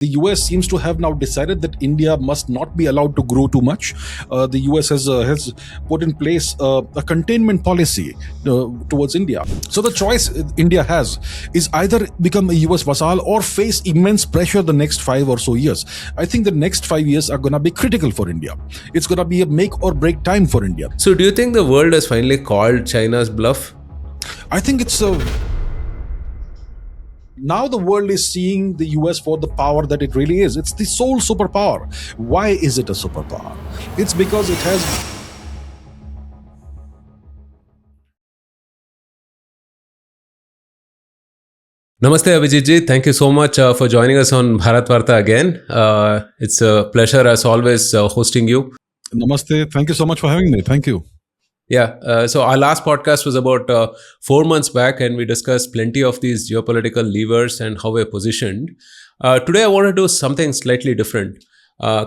The US seems to have now decided that India must not be allowed to grow too much. The US has put in place a containment policy towards India. So the choice India has is either become a US vassal or face immense pressure the next 5 or so years. I think the next 5 years are going to be critical for India. It's going to be a make or break time for India. So do you think the world has finally called China's bluff? I think it's now the world is seeing the US for the power that it really is. It's the sole superpower. Why is it a superpower? It's because it has... Namaste Abhijit ji. Thank you so much for joining us on Bharatvaarta again. It's a pleasure as always hosting you. Namaste. Thank you so much for having me. Thank you. Yeah. So our last podcast was about 4 months back, and we discussed plenty of these geopolitical levers and how we're positioned. Today, I want to do something slightly different.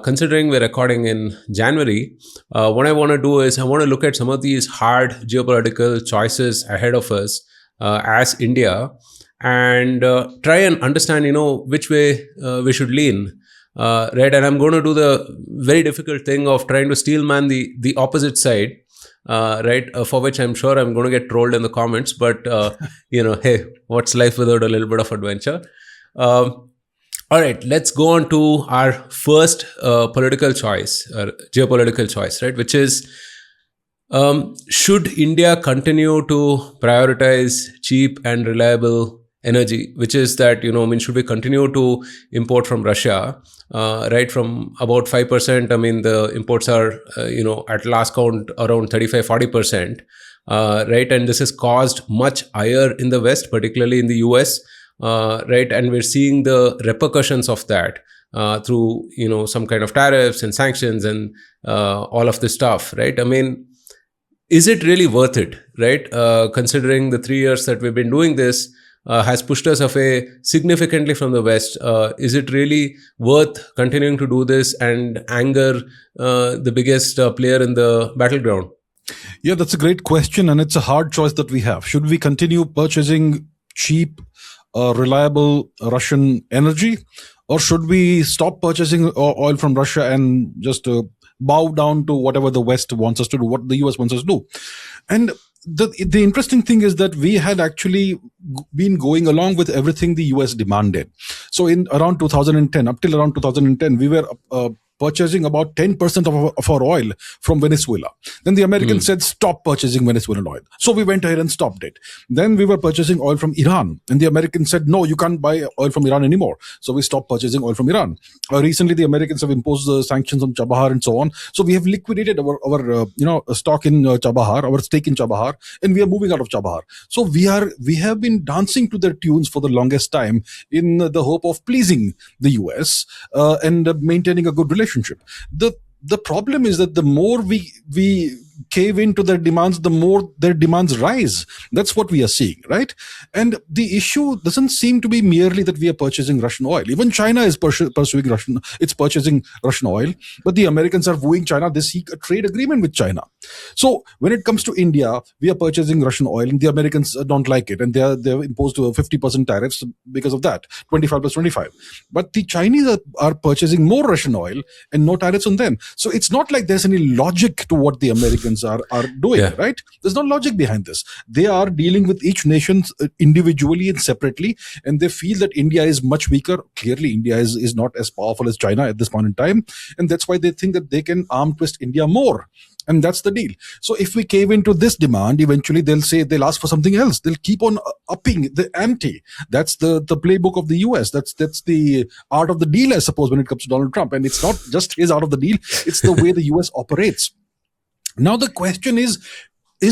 Considering we're recording in January, what I want to do is I want to look at some of these hard geopolitical choices ahead of us as India, and try and understand, which way we should lean. Right. And I'm going to do the very difficult thing of trying to steelman the opposite side. For which I'm sure I'm going to get trolled in the comments, but hey, what's life without a little bit of adventure? All right, let's go on to our first political choice, geopolitical choice, right? Which is, should India continue to prioritize cheap and reliable energy? Which is that, should we continue to import from Russia? Right, from about 5%, the imports are, at last count around 35-40%, right? And this has caused much ire in the West, particularly in the US, right? And we're seeing the repercussions of that through, some kind of tariffs and sanctions and all of this stuff, right? Is it really worth it, right? Considering the 3 years that we've been doing this, has pushed us away significantly from the West. Is it really worth continuing to do this and anger the biggest player in the battleground? Yeah, that's a great question, and it's a hard choice that we have. Should we continue purchasing cheap, reliable Russian energy, or should we stop purchasing oil from Russia and just bow down to whatever the West wants us to do, what the US wants us to do? And the interesting thing is that we had actually been going along with everything the US demanded. So in around 2010, up till around 2010, we were purchasing about 10% of our oil from Venezuela. Then the Americans said, stop purchasing Venezuelan oil. So we went ahead and stopped it. Then we were purchasing oil from Iran. And the Americans said, no, you can't buy oil from Iran anymore. So we stopped purchasing oil from Iran. Recently, the Americans have imposed sanctions on Chabahar and so on. So we have liquidated our stock in Chabahar, our stake in Chabahar, and we are moving out of Chabahar. So we have been dancing to their tunes for the longest time in the hope of pleasing the US and maintaining a good relationship. The problem is that the more we cave into their demands, the more their demands rise. That's what we are seeing, right? And the issue doesn't seem to be merely that we are purchasing Russian oil. Even China is pursuing purchasing Russian oil, but the Americans are wooing China. They seek a trade agreement with China. So when it comes to India, we are purchasing Russian oil, and the Americans don't like it, and they've imposed 50% tariffs because of that, 25 plus 25. But the Chinese are purchasing more Russian oil and no tariffs on them. So it's not like there's any logic to what the Americans are doing, right? There's no logic behind this. They are dealing with each nation individually and separately, and they feel that India is much weaker. Clearly, India is not as powerful as China at this point in time, and that's why they think that they can arm twist India more. And that's the deal. So if we cave into this demand, eventually they'll ask for something else. They'll keep on upping the ante. That's the playbook of the US. That's the art of the deal, I suppose, when it comes to Donald Trump. And it's not just his art of the deal. It's the way the US operates. Now the question is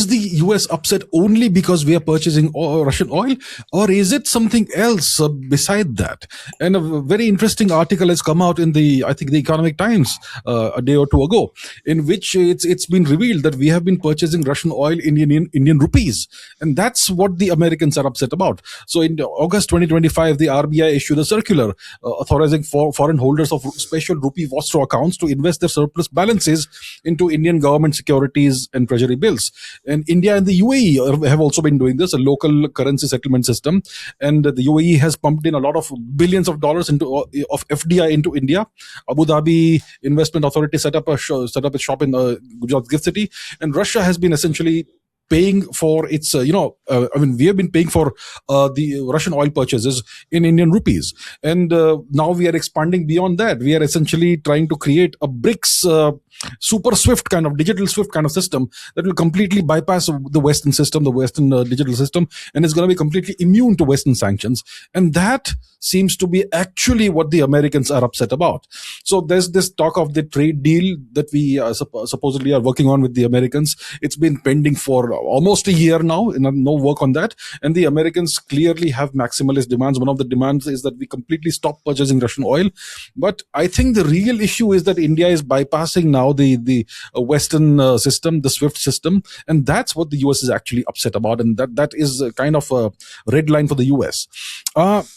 the US upset only because we are purchasing Russian oil, or is it something else beside that? And a very interesting article has come out in the Economic Times a day or two ago, in which it's been revealed that we have been purchasing Russian oil in Indian rupees, and that's what the Americans are upset about. So in August 2025, the RBI issued a circular authorizing foreign holders of special rupee Vostro accounts to invest their surplus balances into Indian government securities and treasury bills. And India and the UAE have also been doing this, a local currency settlement system. And the UAE has pumped in a lot of billions of dollars of FDI into India. Abu Dhabi Investment Authority set up a shop in Gujarat Gift City, and Russia has been essentially paying for its, we have been paying for the Russian oil purchases in Indian rupees. And now we are expanding beyond that. We are essentially trying to create a BRICS super swift kind of digital swift kind of system that will completely bypass the Western system, the Western digital system, and is going to be completely immune to Western sanctions. And that seems to be actually what the Americans are upset about. So there's this talk of the trade deal that we supposedly are working on with the Americans. It's been pending for almost a year now, no work on that. And the Americans clearly have maximalist demands. One of the demands is that we completely stop purchasing Russian oil. But I think the real issue is that India is bypassing now the Western system, the SWIFT system, and that's what the US is actually upset about, and that is kind of a red line for the US.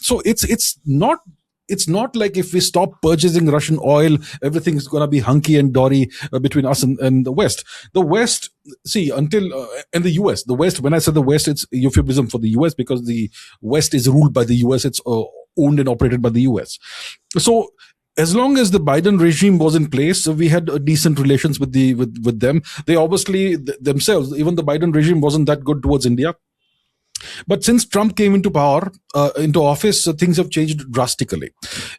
So it's not like if we stop purchasing Russian oil, everything is going to be hunky and dory between us and the West. The West, and the US. The West, when I say the West, it's euphemism for the US because the West is ruled by the US. It's owned and operated by the US. So as long as the Biden regime was in place, we had decent relations with them. They obviously themselves, even the Biden regime wasn't that good towards India. But since Trump came into office, things have changed drastically.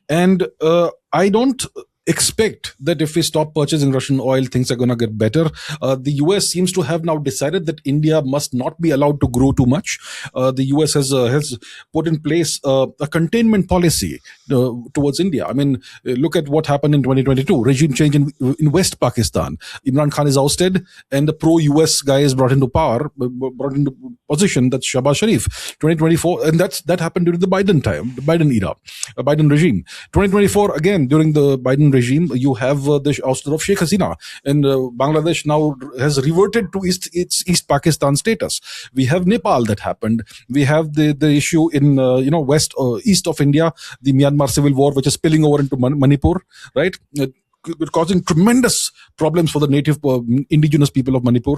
And I don't expect that if we stop purchasing Russian oil, things are going to get better. The US seems to have now decided that India must not be allowed to grow too much. The US has put in place a containment policy towards India. I mean, look at what happened in 2022. Regime change in West Pakistan. Imran Khan is ousted and the pro-US guy is brought into position. That's Shahbaz Sharif. 2024, and that happened during the Biden era, Biden regime. 2024, again, during the Biden regime, you have the ouster of Sheikh Hasina, and Bangladesh now has reverted to its East Pakistan status. We have Nepal that happened. We have the issue in east of India, the Myanmar civil war, which is spilling over into Manipur, right? Causing tremendous problems for the native indigenous people of Manipur,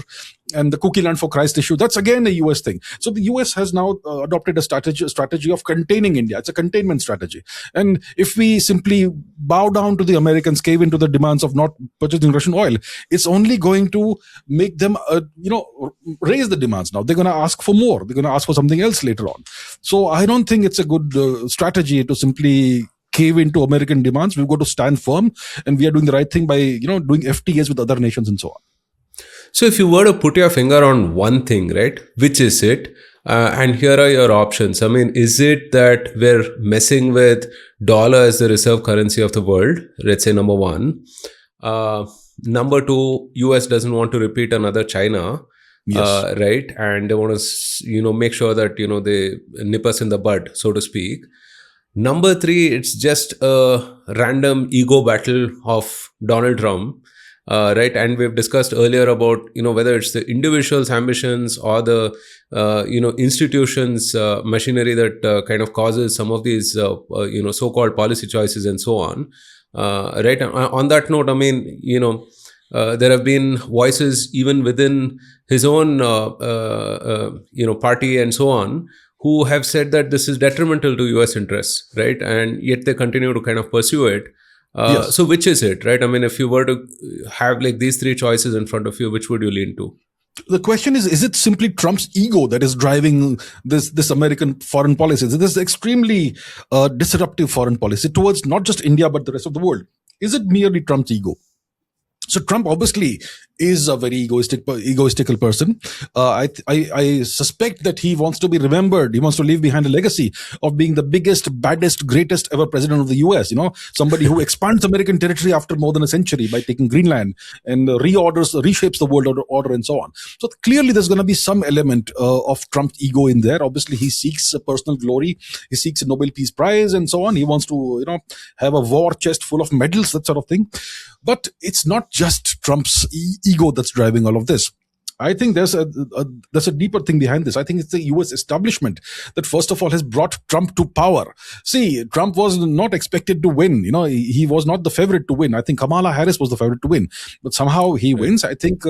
and the Cookie Land for Christ issue. That's again a US thing. So the US has now adopted a strategy of containing India. It's a containment strategy. And if we simply bow down to the Americans, cave into the demands of not purchasing Russian oil, it's only going to make them, raise the demands. Now they're going to ask for more. They're going to ask for something else later on. So I don't think it's a good strategy to simply cave into American demands. We've got to stand firm, and we are doing the right thing by doing FTAs with other nations and so on. So if you were to put your finger on one thing, right, which is it? And here are your options. I mean, is it that we're messing with dollar as the reserve currency of the world? Let's say number one. Number two, US doesn't want to repeat another China. Yes. Right? And they want to, make sure that, they nip us in the bud, so to speak. Number three, it's just a random ego battle of Donald Trump, right? And we've discussed earlier about, whether it's the individual's ambitions or the, institutions' machinery that kind of causes some of these, so-called policy choices and so on, right? On that note, I mean, there have been voices even within his own, party and so on, who have said that this is detrimental to US interests, right? And yet they continue to kind of pursue it. Yes. So which is it, right? I mean, if you were to have like these three choices in front of you, which would you lean to? The question is it simply Trump's ego that is driving this American foreign policy? This extremely disruptive foreign policy towards not just India, but the rest of the world. Is it merely Trump's ego? So Trump obviously is a very egoistical person. I suspect that he wants to be remembered. He wants to leave behind a legacy of being the biggest, baddest, greatest ever president of the US. Somebody who expands American territory after more than a century by taking Greenland and reshapes the world order and so on. So clearly there's going to be some element of Trump's ego in there. Obviously he seeks a personal glory. He seeks a Nobel Peace Prize and so on. He wants to, have a war chest full of medals, that sort of thing. But it's not just Trump's ego that's driving all of this. I think there's a deeper thing behind this. I think it's the U.S. establishment that first of all has brought Trump to power. See, Trump was not expected to win. He was not the favorite to win. I think Kamala Harris was the favorite to win, but somehow he wins. I think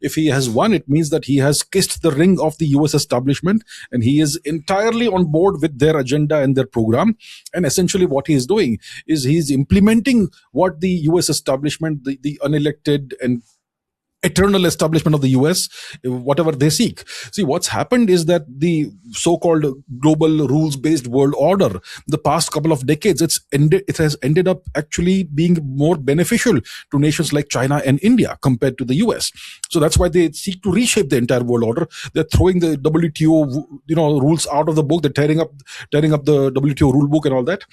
if he has won, it means that he has kissed the ring of the U.S. establishment, and he is entirely on board with their agenda and their program. And essentially, what he is doing is he's implementing what the U.S. establishment, the unelected and eternal establishment of the US, whatever they seek. See, what's happened is that the so-called global rules-based world order, the past couple of decades, it has ended up actually being more beneficial to nations like China and India compared to the US. So that's why they seek to reshape the entire world order. They're throwing the WTO, rules out of the book. They're tearing up the WTO rule book and all that.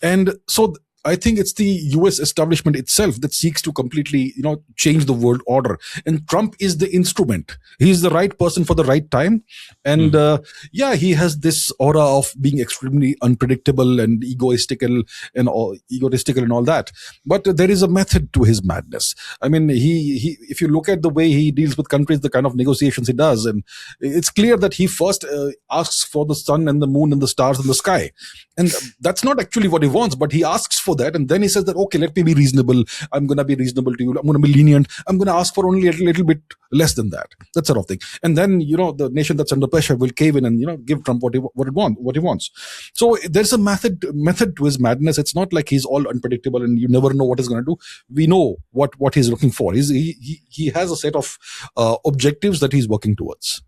And so I think it's the US establishment itself that seeks to completely, change the world order. And Trump is the instrument. He's the right person for the right time. And he has this aura of being extremely unpredictable and egotistical and all that. But there is a method to his madness. I mean, he if you look at the way he deals with countries, the kind of negotiations he does, and it's clear that he first asks for the sun and the moon and the stars in the sky. And that's not actually what he wants, but he asks for that. And then he says that, okay, let me be reasonable. I'm going to be reasonable to you. I'm going to be lenient. I'm going to ask for only a little bit less than that. That sort of thing. And then, the nation that's under pressure will cave in and, give Trump what he wants. So there's a method to his madness. It's not like he's all unpredictable and you never know what he's going to do. We know what he's looking for. He has a set of objectives that he's working towards.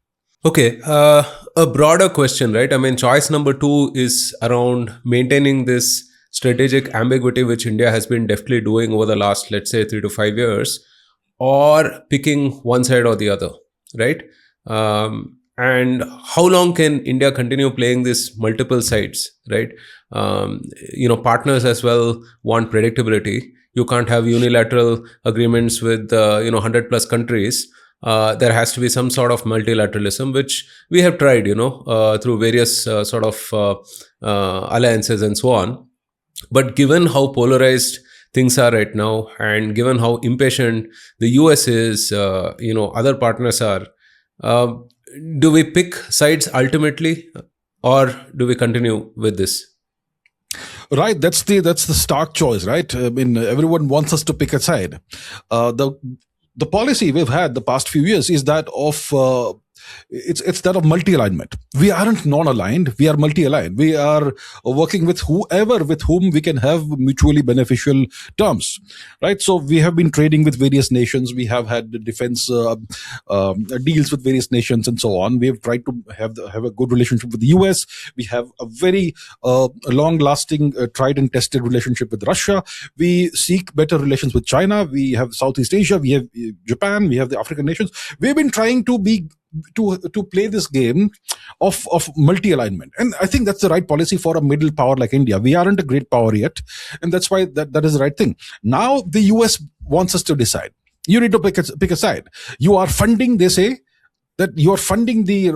Okay, a broader question, right? I mean, choice number 2 is around maintaining this strategic ambiguity, which India has been deftly doing over the last, let's say, 3 to 5 years, or picking one side or the other, right? And how long can India continue playing this multiple sides, right? Partners as well want predictability. You can't have unilateral agreements with 100 plus countries. There has to be some sort of multilateralism, which we have tried, through various alliances and so on. But given how polarized things are right now, and given how impatient the US is, other partners are, do we pick sides ultimately, or do we continue with this? Right, that's the stark choice, right? I mean, everyone wants us to pick a side. The policy we've had the past few years is that of it's that of multi-alignment. We aren't non-aligned, we are multi-aligned. We are working with whoever with whom we can have mutually beneficial terms, right? So we have been trading with various nations. We have had defense deals with various nations and so on. We have tried to have a good relationship with the US. We have a very long-lasting, tried and tested relationship with Russia. We seek better relations with China. We have Southeast Asia. We have Japan. We have the African nations. We've been trying to play this game of multi-alignment, and I think that's the right policy for a middle power like India. We aren't a great power yet, and that's why that is the right thing. Now the US wants us to decide. You need to pick a side. You are funding, they say, that you are funding the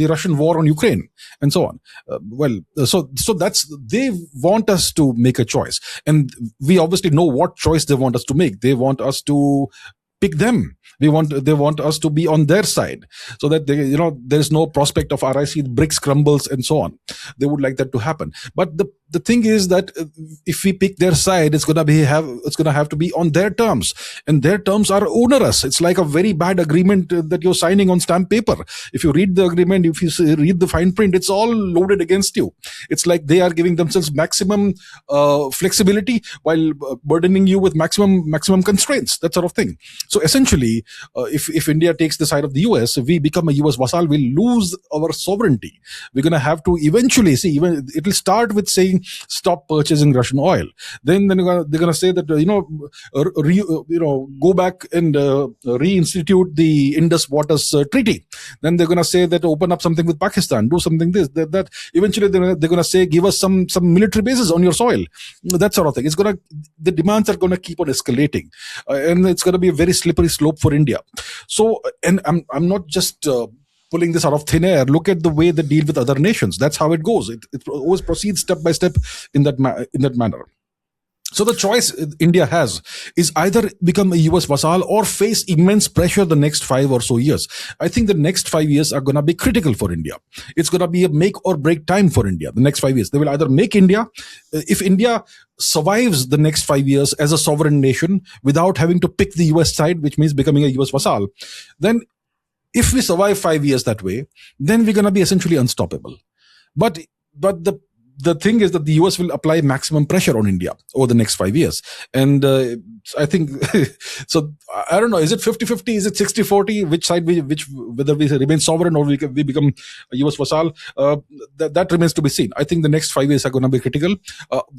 Russian war on Ukraine and so on. So that's, they want us to make a choice, and we obviously know what choice they want us to make. They want us to pick them. They want us to be on their side, so that there's no prospect of RIC, bricks crumbles and so on. They would like that to happen. But the thing is that if we pick their side, it's gonna have to be on their terms, and their terms are onerous. It's like a very bad agreement that you're signing on stamp paper. If you read the agreement, if you read the fine print, it's all loaded against you. It's like they are giving themselves maximum flexibility while burdening you with maximum constraints, that sort of thing. So essentially, if India takes the side of the US, if we become a US vassal, we'll lose our sovereignty. We're going to have to eventually even it will start with saying stop purchasing Russian oil. Then they're going to say that go back and reinstitute the Indus Waters Treaty. Then they're going to say that open up something with Pakistan, do something this that. Eventually they're going to say give us some military bases on your soil, that sort of thing. The demands are going to keep on escalating, and it's going to be a very slippery slope for India. So, and I'm not just pulling this out of thin air. Look at the way they deal with other nations. That's how it goes. It always proceeds step by step in that manner. So the choice India has is either become a US vassal or face immense pressure the next 5 or so years. I think the next 5 years are going to be critical for India. It's going to be a make or break time for India. The next 5 years, they will either make India, if India survives the next 5 years as a sovereign nation without having to pick the US side, which means becoming a US vassal, then if we survive 5 years that way, then we're going to be essentially unstoppable. But the thing is that the US will apply maximum pressure on India over the next 5 years. And I think, so I don't know, is it 50-50? Is it 60-40? Which side, whether we remain sovereign or we become a US vassal, that remains to be seen. I think the next 5 years are going to be critical.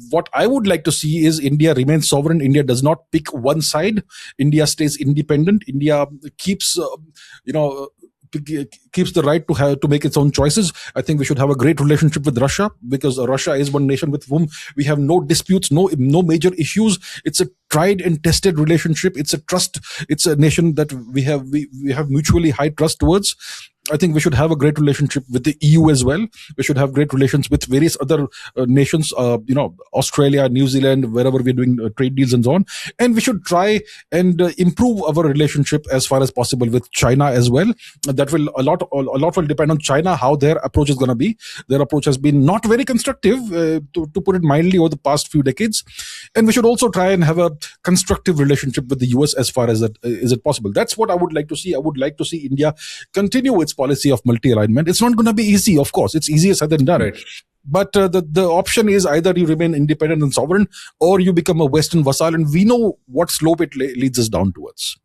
What I would like to see is India remains sovereign. India does not pick one side. India stays independent. India keeps, keeps the right to make its own choices. I think we should have a great relationship with Russia, because Russia is one nation with whom we have no disputes, no major issues. It's a tried and tested relationship. It's a trust. It's a nation that we have mutually high trust towards. I think we should have a great relationship with the EU as well. We should have great relations with various other nations, Australia, New Zealand, wherever we're doing trade deals and so on. And we should try and improve our relationship as far as possible with China as well. That will a lot will depend on China, how their approach is going to be. Their approach has been not very constructive, to put it mildly, over the past few decades. And we should also try and have a constructive relationship with the US as far as that is it possible. That's what I would like to see. I would like to see India continue its policy of multi-alignment. It's not going to be easy, of course. It's easier said than done. Right. But the option is either you remain independent and sovereign, or you become a Western vassal, and we know what slope it leads us down towards.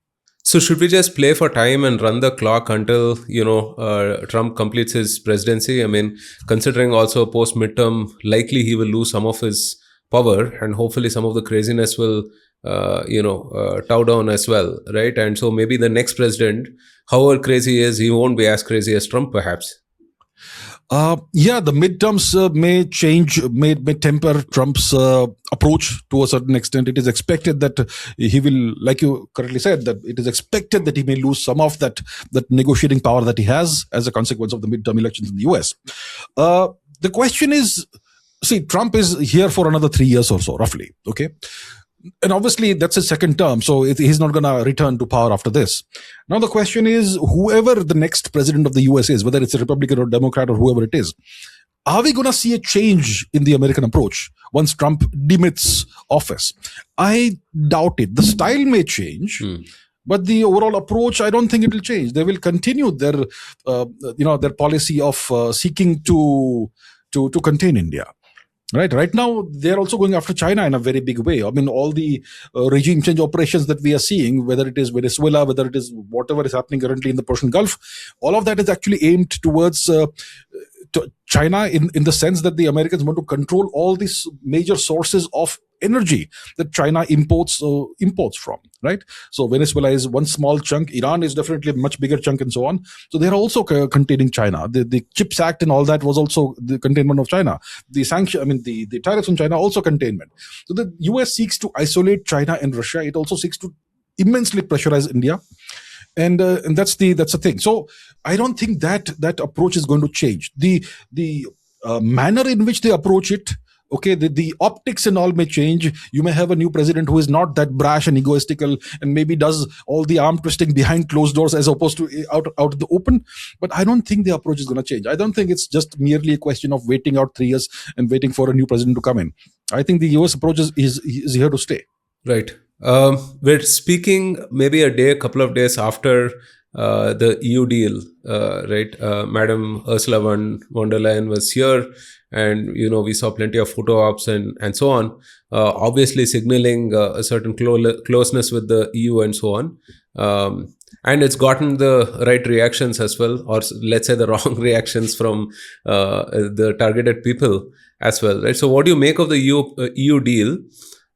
So should we just play for time and run the clock until Trump completes his presidency? I mean, considering also post midterm, likely he will lose some of his power, and hopefully some of the craziness will tow down as well, right? And so maybe the next president, however crazy he is, he won't be as crazy as Trump, perhaps. The midterms may change, may temper Trump's approach to a certain extent. It is expected that he will, like you correctly said, that it is expected that he may lose some of that negotiating power that he has as a consequence of the midterm elections in the US. The question is, see, Trump is here for another 3 years or so, roughly. Okay. And obviously that's his second term, so he's not going to return to power after this. Now the question is, whoever the next president of the US is, whether it's a Republican or Democrat or whoever it is, are we going to see a change in the American approach once Trump demits office? I doubt it. The style may change, but the overall approach, I don't think it will change. They will continue their policy of seeking to contain India. Right now, they're also going after China in a very big way. I mean, all the regime change operations that we are seeing, whether it is Venezuela, whether it is whatever is happening currently in the Persian Gulf, all of that is actually aimed towards China in the sense that the Americans want to control all these major sources of energy that China imports from, right? So Venezuela is one small chunk. Iran is definitely a much bigger chunk, and so on. So they're also containing China. The CHIPS Act and all that was also the containment of China. The tariffs on China also containment. So the US seeks to isolate China and Russia. It also seeks to immensely pressurize India. And that's the thing. So I don't think that approach is going to change. The manner in which they approach it, okay, the optics and all may change. You may have a new president who is not that brash and egoistical and maybe does all the arm twisting behind closed doors as opposed to out in the open. But I don't think the approach is going to change. I don't think it's just merely a question of waiting out 3 years and waiting for a new president to come in. I think the US approach is here to stay. Right. We're speaking maybe a couple of days after the EU deal, right? Madam Ursula von der Leyen was here, and we saw plenty of photo ops and so on, obviously signaling a certain closeness with the EU and so on. And it's gotten the right reactions as well, or let's say the wrong reactions from the targeted people as well, right? So what do you make of the EU deal?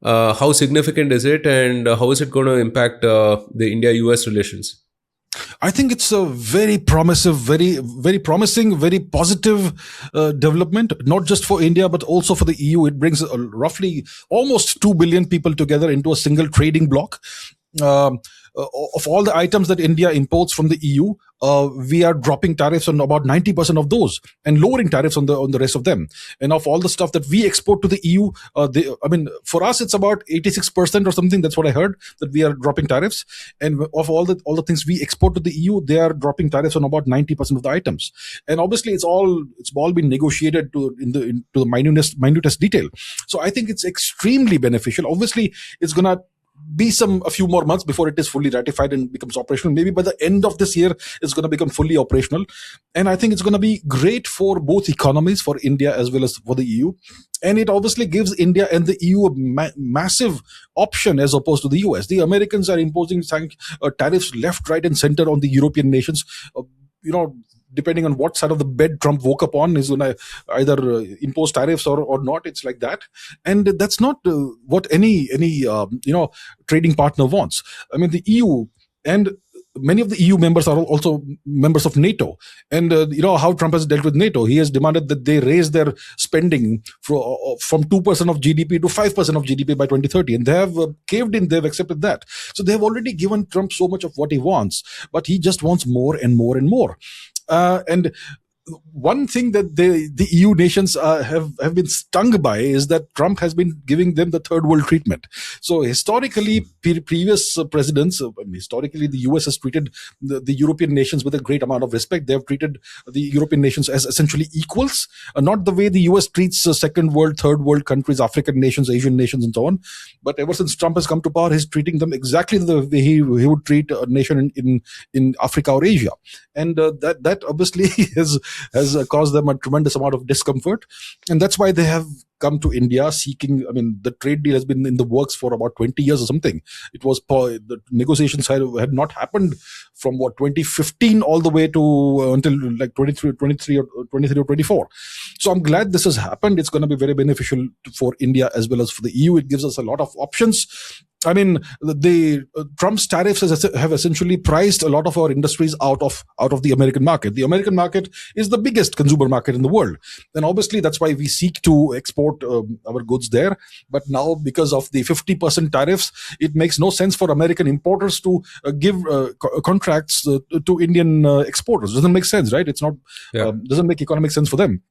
How significant is it, and how is it going to impact the India-US relations? I think it's a very promising, very positive development, not just for India, but also for the EU. It brings roughly almost 2 billion people together into a single trading block. Of all the items that India imports from the EU, we are dropping tariffs on about 90% of those and lowering tariffs on the rest of them. And of all the stuff that we export to the EU, for us it's about 86% or something. That's what I heard, that we are dropping tariffs. And of all the things we export to the EU, they are dropping tariffs on about 90% of the items. And obviously it's all been negotiated into the minutest detail. So I think it's extremely beneficial. Obviously it's gonna be a few more months before it is fully ratified and becomes operational. Maybe by the end of this year it's going to become fully operational. And I think it's going to be great for both economies, for India as well as for the EU. And it obviously gives India and the EU a massive option as opposed to the US. The Americans are imposing tariffs left, right, and center on the European nations. Depending on what side of the bed Trump woke up on, is going to either impose tariffs or not. It's like that. And that's not what any trading partner wants. I mean, the EU and many of the EU members are also members of NATO. And how Trump has dealt with NATO. He has demanded that they raise their spending from 2% of GDP to 5% of GDP by 2030. And they have caved in, they've accepted that. So they have already given Trump so much of what he wants, but he just wants more and more and more. And one thing that the EU nations have been stung by is that Trump has been giving them the third world treatment. So historically, previous presidents, historically the US has treated the European nations with a great amount of respect. They have treated the European nations as essentially equals, not the way the US treats second world, third world countries, African nations, Asian nations, and so on. But ever since Trump has come to power, he's treating them exactly the way he would treat a nation in Africa or Asia. And that obviously has caused them a tremendous amount of discomfort. And that's why they have come to India seeking, the trade deal has been in the works for about 20 years or something. It was, the negotiations had not happened from 2015 all the way to until like 23 or 24. So I'm glad this has happened. It's going to be very beneficial for India as well as for the EU. It gives us a lot of options. I mean, the Trump's tariffs have essentially priced a lot of our industries out of the American market. The American market is the biggest consumer market in the world, and obviously that's why we seek to export our goods there. But now, because of the 50% tariffs, it makes no sense for American importers to give contracts to Indian exporters. Doesn't make sense, right? It's not doesn't make economic sense for them.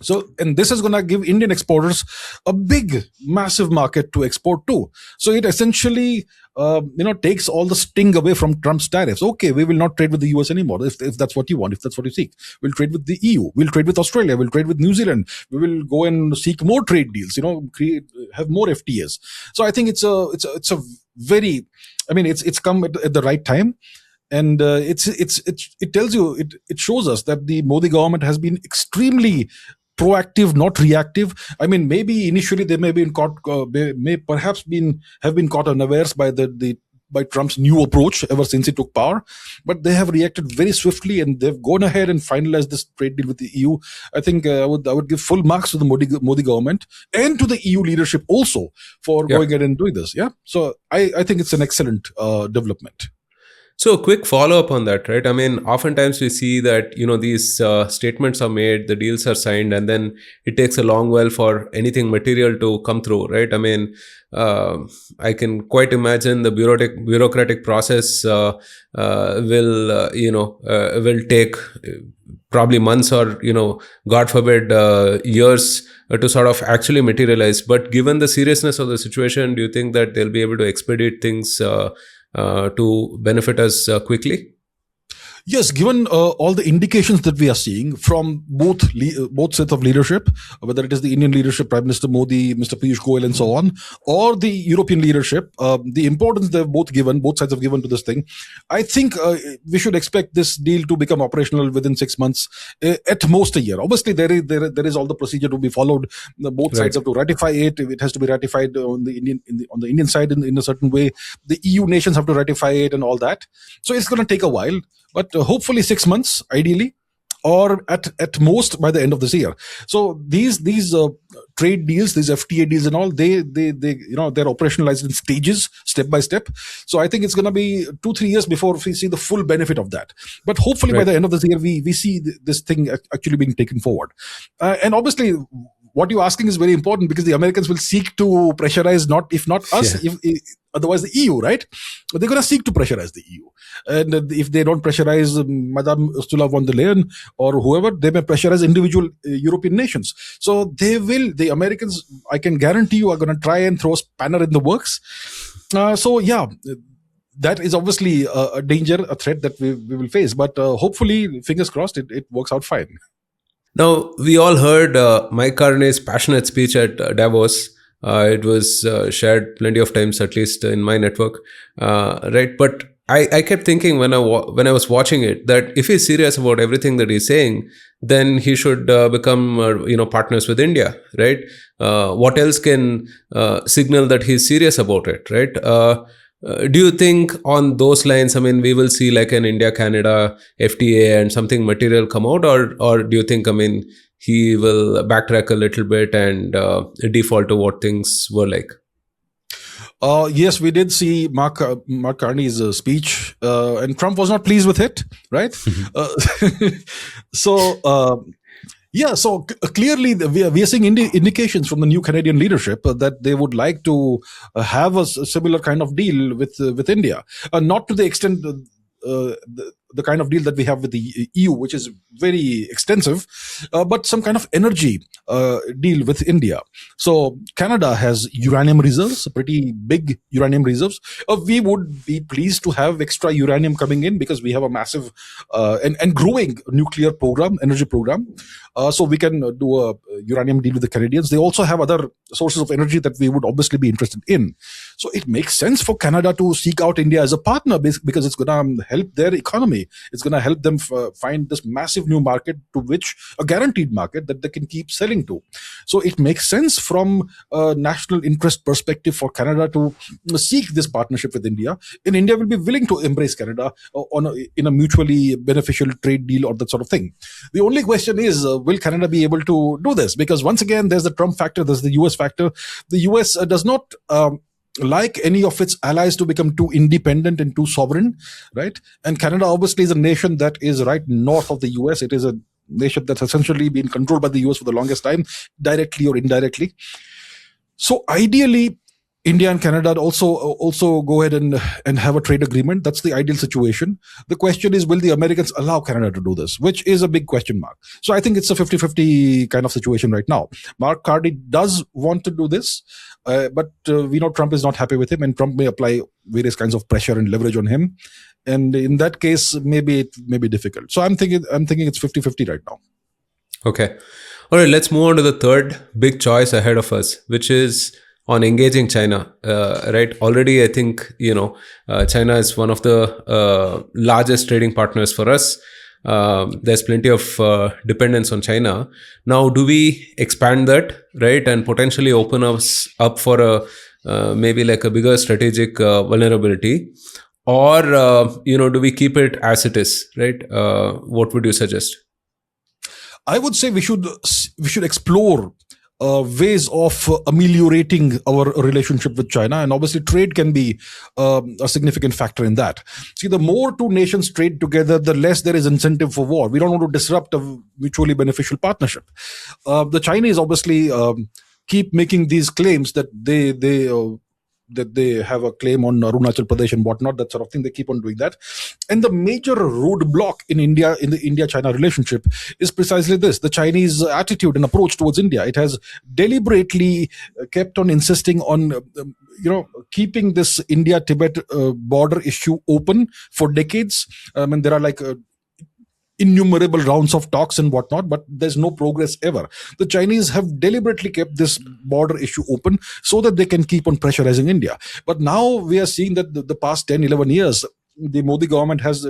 So, and this is going to give Indian exporters a big, massive market to export to. So it essentially, takes all the sting away from Trump's tariffs. Okay, we will not trade with the US anymore if that's what you want, if that's what you seek. We'll trade with the EU. We'll trade with Australia. We'll trade with New Zealand. We will go and seek more trade deals. Have more FTAs. So I think it's a very, it's come at the right time. And it tells you, it shows us that the Modi government has been extremely proactive, not reactive. Maybe initially they have been caught unawares by Trump's new approach ever since he took power, but they have reacted very swiftly and they've gone ahead and finalized this trade deal with the EU. I think I would give full marks to the Modi government and to the EU leadership also for going ahead and doing this. Yeah, so I think it's an excellent development. So a quick follow-up on that, right? Oftentimes we see that, these statements are made, the deals are signed, and then it takes a long while for anything material to come through, right? I can quite imagine the bureaucratic process will take probably months or, God forbid, years to sort of actually materialize. But given the seriousness of the situation, do you think that they'll be able to expedite things to benefit us quickly? Yes, given all the indications that we are seeing from both sets of leadership, whether it is the Indian leadership, Prime Minister Modi, Mr. Piyush Goyal and so on, or the European leadership, the importance both sides have given to this thing, I think we should expect this deal to become operational within 6 months, at most a year. Obviously, there is all the procedure to be followed. Both sides have to ratify it. It has to be ratified on the Indian side in a certain way. The EU nations have to ratify it and all that. So it's going to take a while. But hopefully 6 months, ideally, or at most by the end of this year. So these trade deals, these FTA deals and all, they're operationalized in stages, step by step. So I think it's going to be 2-3 years before we see the full benefit of that. But hopefully by the end of this year, we see this thing actually being taken forward. And obviously, what you're asking is very important because the Americans will seek to pressurize, if not us, otherwise the EU, right? They're going to seek to pressurize the EU. And if they don't pressurize Madame Ursula von der Leyen or whoever, they may pressurize individual European nations. So the Americans, I can guarantee you, are going to try and throw a spanner in the works. That is obviously a danger, a threat that we will face. But hopefully, fingers crossed, it works out fine. Now, we all heard Mike Carney's passionate speech at Davos. It was shared plenty of times, at least in my network, right? But I kept thinking when I was watching it that if he's serious about everything that he's saying, then he should become partners with India, right? What else can signal that he's serious about it, right? Do you think on those lines, I mean, we will see like an India-Canada FTA and something material come out, or do you think, I mean, he will backtrack a little bit and default to what things were like? Yes, we did see Mark Carney's speech, and Trump was not pleased with it, right? Clearly we are seeing indications from the new Canadian leadership that they would like to have a similar kind of deal with India, not to the extent the kind of deal that we have with the EU, which is very extensive, but some kind of energy deal with India. So Canada has uranium reserves, pretty big uranium reserves. We would be pleased to have extra uranium coming in because we have a massive and growing nuclear program, energy program. So we can do a uranium deal with the Canadians. They also have other sources of energy that we would obviously be interested in. So it makes sense for Canada to seek out India as a partner because it's going to help their economy. It's going to help them find this massive new market, to which a guaranteed market that they can keep selling to. So it makes sense from a national interest perspective for Canada to seek this partnership with India. And India will be willing to embrace Canada in a mutually beneficial trade deal or that sort of thing. The only question is, will Canada be able to do this? Because once again, there's the Trump factor, there's the US factor. The US does not like any of its allies to become too independent and too sovereign, right? And Canada obviously is a nation that is right north of the US. It is a nation that's essentially been controlled by the US for the longest time, directly or indirectly. So ideally, India and Canada also go ahead and have a trade agreement. That's the ideal situation. The question is, will the Americans allow Canada to do this? Which is a big question mark. So I think it's a 50-50 kind of situation right now. Mark Carney does want to do this, but we know Trump is not happy with him, and Trump may apply various kinds of pressure and leverage on him. And in that case, maybe it may be difficult. So I'm thinking it's 50-50 right now. Okay. All right, let's move on to the third big choice ahead of us, which is on engaging China, right? Already, I think, China is one of the largest trading partners for us. There's plenty of dependence on China. Now, do we expand that, right? And potentially open us up for maybe like a bigger strategic vulnerability? Or, do we keep it as it is, right? What would you suggest? I would say we should explore ways of ameliorating our relationship with China, and obviously trade can be a significant factor in that. See, the more two nations trade together, the less there is incentive for war. We don't want to disrupt a mutually beneficial partnership. The Chinese obviously keep making these claims that they have a claim on Arunachal Pradesh and whatnot, that sort of thing. They keep on doing that. And the major roadblock in the India-China relationship is precisely this: the Chinese attitude and approach towards India. It has deliberately kept on insisting on keeping this India-Tibet border issue open for decades. And there are like innumerable rounds of talks and whatnot, but there's no progress ever. The Chinese have deliberately kept this border issue open so that they can keep on pressurizing India. But now we are seeing that the past 10, 11 years, the Modi government has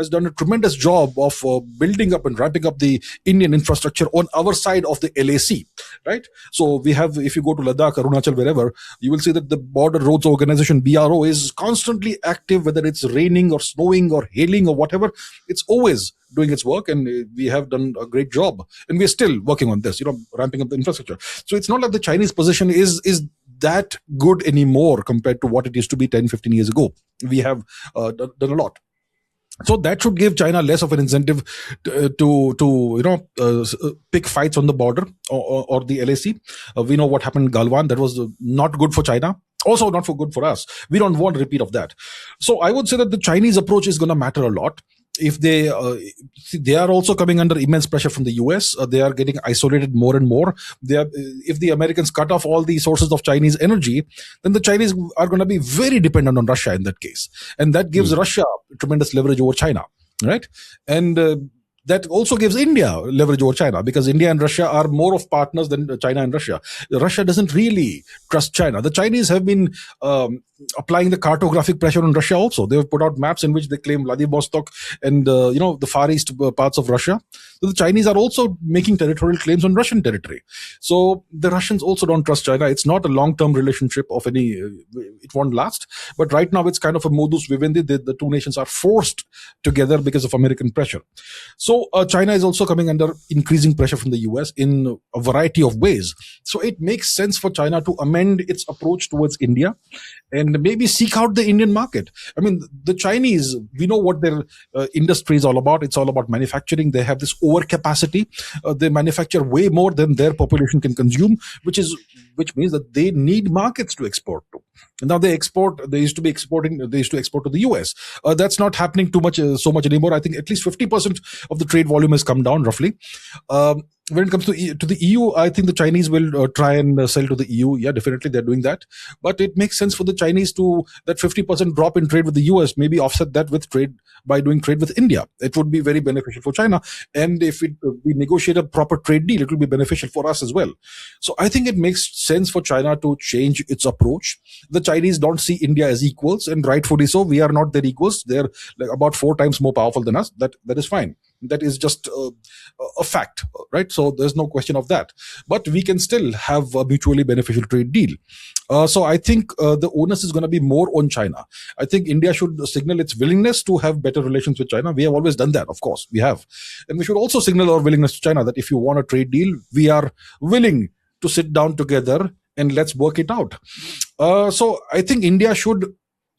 done a tremendous job of building up and ramping up the Indian infrastructure on our side of the LAC, right? So we have, if you go to Ladakh, Arunachal, wherever, you will see that the Border Roads Organization, BRO, is constantly active, whether it's raining or snowing or hailing or whatever. It's always doing its work, and we have done a great job. And we're still working on this, ramping up the infrastructure. So it's not like the Chinese position is that good anymore compared to what it used to be 10, 15 years ago. We have done a lot. So that should give China less of an incentive to pick fights on the border or the LAC. We know what happened in Galwan. That was not good for China. Also not for good for us. We don't want a repeat of that. So I would say that the Chinese approach is going to matter a lot. If they are also coming under immense pressure from the US. They are getting isolated more and more. If the Americans cut off all the sources of Chinese energy, then the Chinese are going to be very dependent on Russia in that case, and that gives Russia tremendous leverage over China, right? And that also gives India leverage over China, because India and Russia are more of partners than China and Russia. Russia doesn't really trust China. The Chinese have been applying the cartographic pressure on Russia also. They have put out maps in which they claim Vladivostok and the far east parts of Russia. So the Chinese are also making territorial claims on Russian territory. So the Russians also don't trust China. It's not a long-term relationship of any. It won't last. But right now it's kind of a modus vivendi. The two nations are forced together because of American pressure. So China is also coming under increasing pressure from the US in a variety of ways. So it makes sense for China to amend its approach towards India and maybe seek out the Indian market. I mean, the Chinese, we know what their industry is all about. It's all about manufacturing. They have this overcapacity. They manufacture way more than their population can consume, which means that they need markets to export to. And now they export. They used to export to the US. That's not happening so much anymore. I think at least 50% of the trade volume has come down roughly. When it comes to the EU, I think the Chinese will try and sell to the EU. Yeah, definitely they're doing that. But it makes sense for the Chinese to, that 50% drop in trade with the US, maybe offset that with trade by doing trade with India. It would be very beneficial for China. And if we negotiate a proper trade deal, it will be beneficial for us as well. So I think it makes sense for China to change its approach. The Chinese don't see India as equals, and rightfully so. We are not their equals. They're like about 4 times more powerful than us. That is fine. That is just a fact, right? So there's no question of that. But we can still have a mutually beneficial trade deal. So I think the onus is going to be more on China. I think India should signal its willingness to have better relations with China. We have always done that, of course, we have. And we should also signal our willingness to China that if you want a trade deal, we are willing to sit down together and let's work it out. So I think India should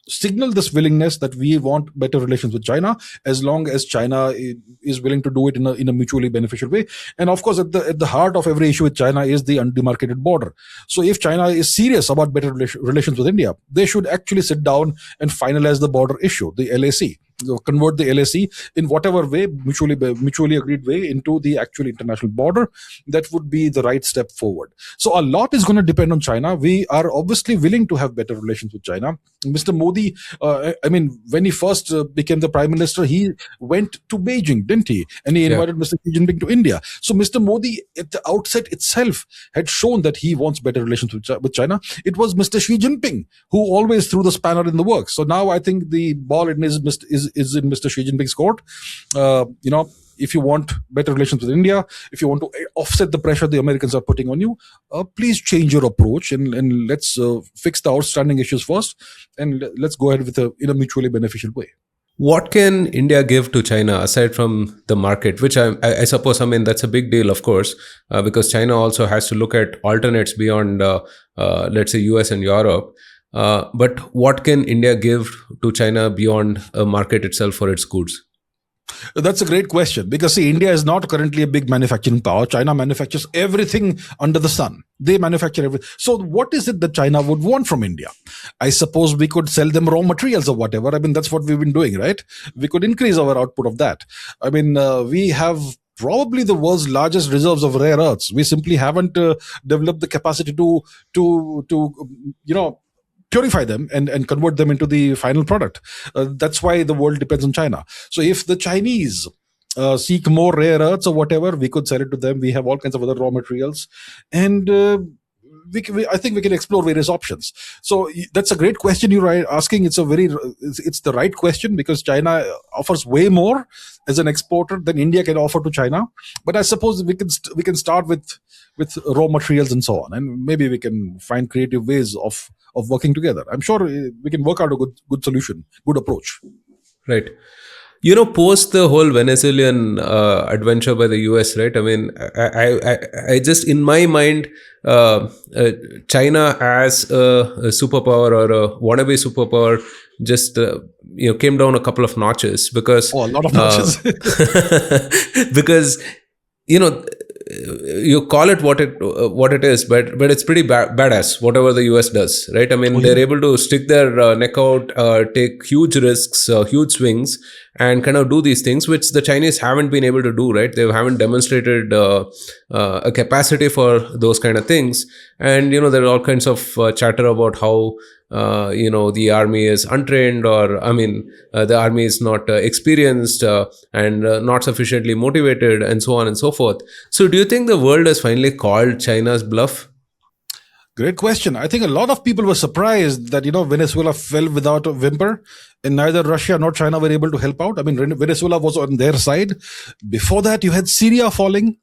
signal this willingness that we want better relations with China, as long as China is willing to do it in a mutually beneficial way. And of course, at the heart of every issue with China is the undemarcated border. So if China is serious about better relations with India, they should actually sit down and finalize the border issue, the LAC. Convert the LAC in whatever way, mutually agreed way, into the actual international border. That would be the right step forward. So a lot is going to depend on China. We are obviously willing to have better relations with China. Mr. Modi, when he first became the Prime Minister, he went to Beijing, didn't he? And he invited Mr. Xi Jinping to India. So Mr. Modi, at the outset itself, had shown that he wants better relations with China. It was Mr. Xi Jinping who always threw the spanner in the works. So now I think the ball is in Mr. Xi Jinping's court. If you want better relations with India, if you want to offset the pressure the Americans are putting on you, please change your approach and let's fix the outstanding issues first, and let's go ahead in a mutually beneficial way. What can India give to China aside from the market, which I suppose, that's a big deal, of course, because China also has to look at alternates beyond, let's say, US and Europe. But what can India give to China beyond a market itself for its goods? That's a great question, because see, India is not currently a big manufacturing power. China manufactures everything under the sun. They manufacture everything. So what is it that China would want from India? I suppose we could sell them raw materials or whatever. That's what we've been doing, right? We could increase our output of that. We have probably the world's largest reserves of rare earths. We simply haven't developed the capacity to purify them and convert them into the final product. That's why the world depends on China. So if the Chinese seek more rare earths or whatever, we could sell it to them. We have all kinds of other raw materials, and I think we can explore various options. So that's a great question you're asking. It's the right question, because China offers way more as an exporter than India can offer to China. But I suppose we can start with raw materials and so on, and maybe we can find creative ways of working together. I'm sure we can work out a good solution, good approach. Right. Post the whole Venezuelan adventure by the US, right? I just, in my mind, China as a superpower or a wannabe superpower just came down a couple of notches, because a lot of notches. because you call it what it is, but it's pretty badass whatever the US does, right? I mean, they're able to stick their neck out, take huge risks, huge swings, and kind of do these things which the Chinese haven't been able to do, right? They haven't demonstrated a capacity for those kind of things. And there are all kinds of chatter about how the army is untrained, or the army is not experienced, and not sufficiently motivated, and so on and so forth. So do you think the world has finally called China's bluff? Great question. I think a lot of people were surprised that, Venezuela fell without a whimper, and neither Russia nor China were able to help out. I mean, Venezuela was on their side. Before that, you had Syria falling.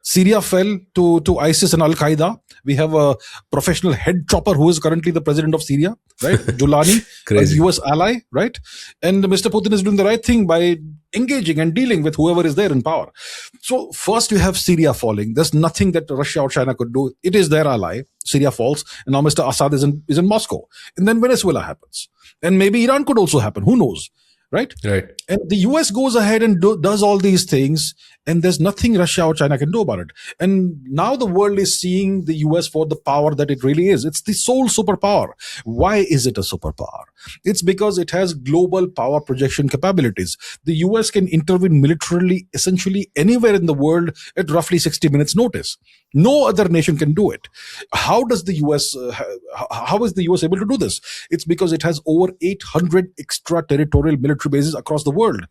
Syria fell to ISIS and Al Qaeda. We have a professional head chopper who is currently the president of Syria, right? Julani, a Crazy. US ally, right? And Mr. Putin is doing the right thing by engaging and dealing with whoever is there in power. So first you have Syria falling. There's nothing that Russia or China could do. It is their ally. Syria falls, and now Mr. Assad is in Moscow. And then Venezuela happens. And maybe Iran could also happen. Who knows? Right? Right. And the US goes ahead and does all these things, and there's nothing Russia or China can do about it. And now the world is seeing the US for the power that it really is. It's the sole superpower. Why is it a superpower? It's because it has global power projection capabilities. The US can intervene militarily essentially anywhere in the world at roughly 60 minutes notice. No other nation can do it. How does the US, how is the US able to do this? It's because it has over 800 extraterritorial military bases across the world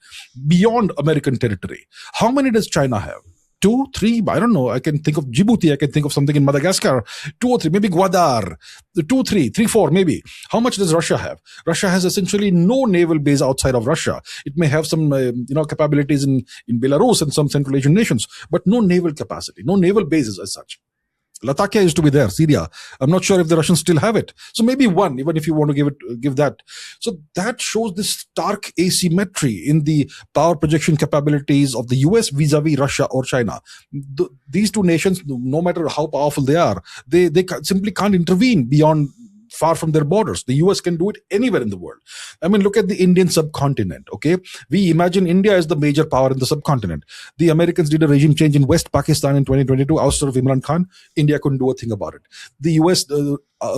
beyond American territory. How many does China have? 2, 3, I don't know. I can think of Djibouti. I can think of something in Madagascar. 2 or 3, maybe Gwadar. 2, 3, 3, 4, maybe. How much does Russia have? Russia has essentially no naval base outside of Russia. It may have some, capabilities in Belarus and some Central Asian nations, but no naval capacity, no naval bases as such. Latakia used to be there, Syria. I'm not sure if the Russians still have it. So maybe one, even if you want to give that. So that shows this stark asymmetry in the power projection capabilities of the US vis-a-vis Russia or China. These two nations, no matter how powerful they are, they simply can't intervene beyond far from their borders. The US can do it anywhere in the world. I mean, look at the Indian subcontinent, okay? We imagine India as the major power in the subcontinent. The Americans did a regime change in West Pakistan in 2022, ouster of Imran Khan. India couldn't do a thing about it. The US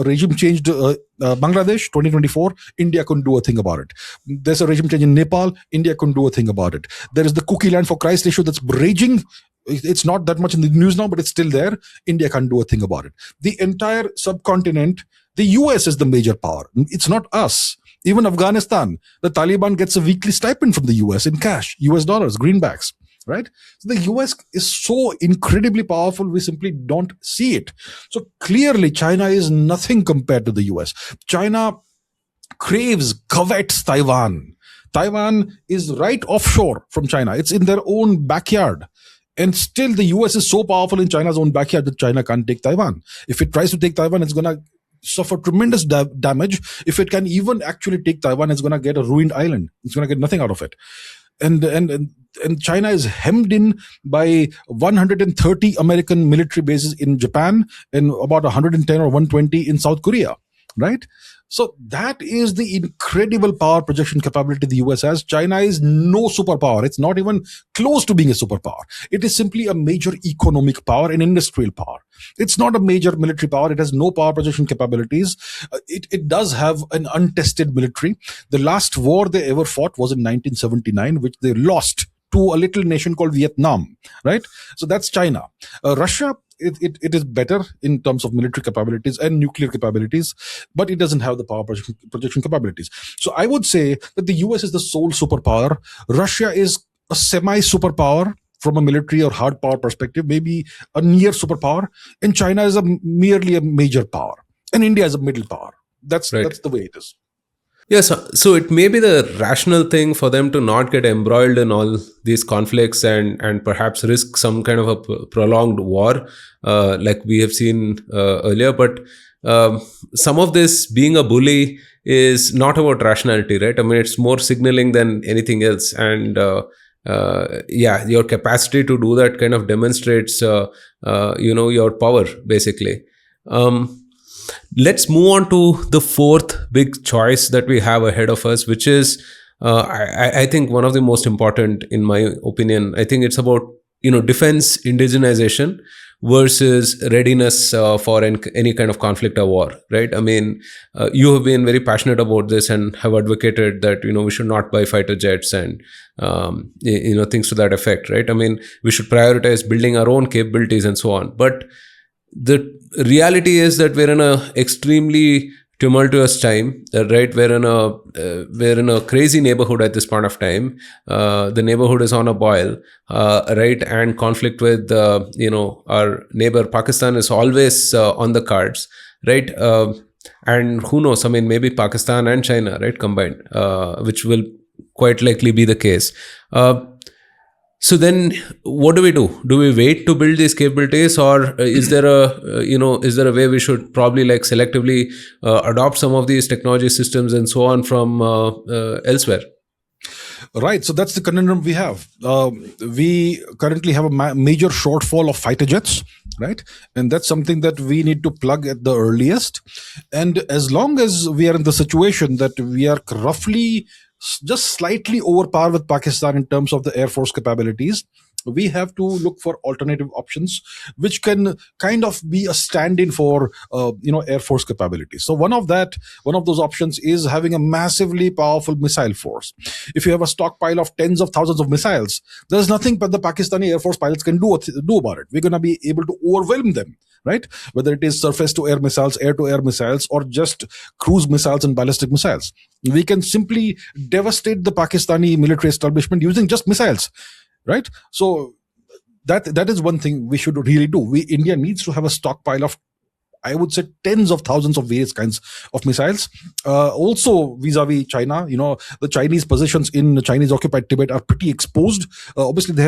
regime changed Bangladesh 2024. India couldn't do a thing about it. There's a regime change in Nepal. India couldn't do a thing about it. There is the cookie land for Christ issue that's raging. It's not that much in the news now, but it's still there. India can't do a thing about it. The entire subcontinent, the US is the major power. It's not us. Even Afghanistan, the Taliban gets a weekly stipend from the US in cash, US dollars, greenbacks, right? So the US is so incredibly powerful, we simply don't see it. So clearly, China is nothing compared to the US. China covets Taiwan. Taiwan is right offshore from China. It's in their own backyard. And still, the US is so powerful in China's own backyard that China can't take Taiwan. If it tries to take Taiwan, it's going to suffer tremendous damage. If it can even actually take Taiwan, it's going to get a ruined island. It's going to get nothing out of it. And China is hemmed in by 130 American military bases in Japan and about 110 or 120 in South Korea, right? So that is the incredible power projection capability the US has. China is no superpower. It's not even close to being a superpower. It is simply a major economic power and industrial power. It's not a major military power. It has no power projection capabilities. It does have an untested military. The last war they ever fought was in 1979, which they lost to a little nation called Vietnam, right? So that's China. Russia, it is better in terms of military capabilities and nuclear capabilities, but it doesn't have the power projection capabilities. So I would say that the US is the sole superpower. Russia is a semi-superpower from a military or hard power perspective, maybe a near superpower, and China is merely a major power, and India is a middle power. That's the way it is. Yes, so it may be the rational thing for them to not get embroiled in all these conflicts and perhaps risk some kind of a prolonged war, like we have seen earlier. But some of this being a bully is not about rationality, right? I mean, it's more signaling than anything else. And your capacity to do that kind of demonstrates, your power, basically. Let's move on to the fourth big choice that we have ahead of us, which is, I think, one of the most important, in my opinion. I think it's about defense indigenization versus readiness for any kind of conflict or war, right? I mean, you have been very passionate about this and have advocated that we should not buy fighter jets and things to that effect, right? I mean, we should prioritize building our own capabilities and so on. But the reality is that we're in a extremely tumultuous time, right? We're in a crazy neighborhood at this point of time. The neighborhood is on a boil, right? And conflict with our neighbor Pakistan is always on the cards, right? And who knows? I mean, maybe Pakistan and China, right, combined, which will quite likely be the case. So then, what do we do? Do we wait to build these capabilities, or is there a way we should probably like selectively adopt some of these technology systems and so on from elsewhere? Right. So that's the conundrum we have. We currently have a major shortfall of fighter jets, right? And that's something that we need to plug at the earliest. And as long as we are in the situation that we are roughly just slightly over par with Pakistan in terms of the Air Force capabilities, we have to look for alternative options which can kind of be a stand-in for Air Force capabilities. So one of those options is having a massively powerful missile force. If you have a stockpile of tens of thousands of missiles, there's nothing but the Pakistani Air Force pilots can do about it. We're going to be able to overwhelm them, right? Whether it is surface-to-air missiles, air-to-air missiles, or just cruise missiles and ballistic missiles. We can simply devastate the Pakistani military establishment using just missiles. Right, so that is one thing we should really do. India needs to have a stockpile of, I would say, tens of thousands of various kinds of missiles. Also, vis-a-vis China, the Chinese positions in Chinese occupied Tibet are pretty exposed. Obviously, they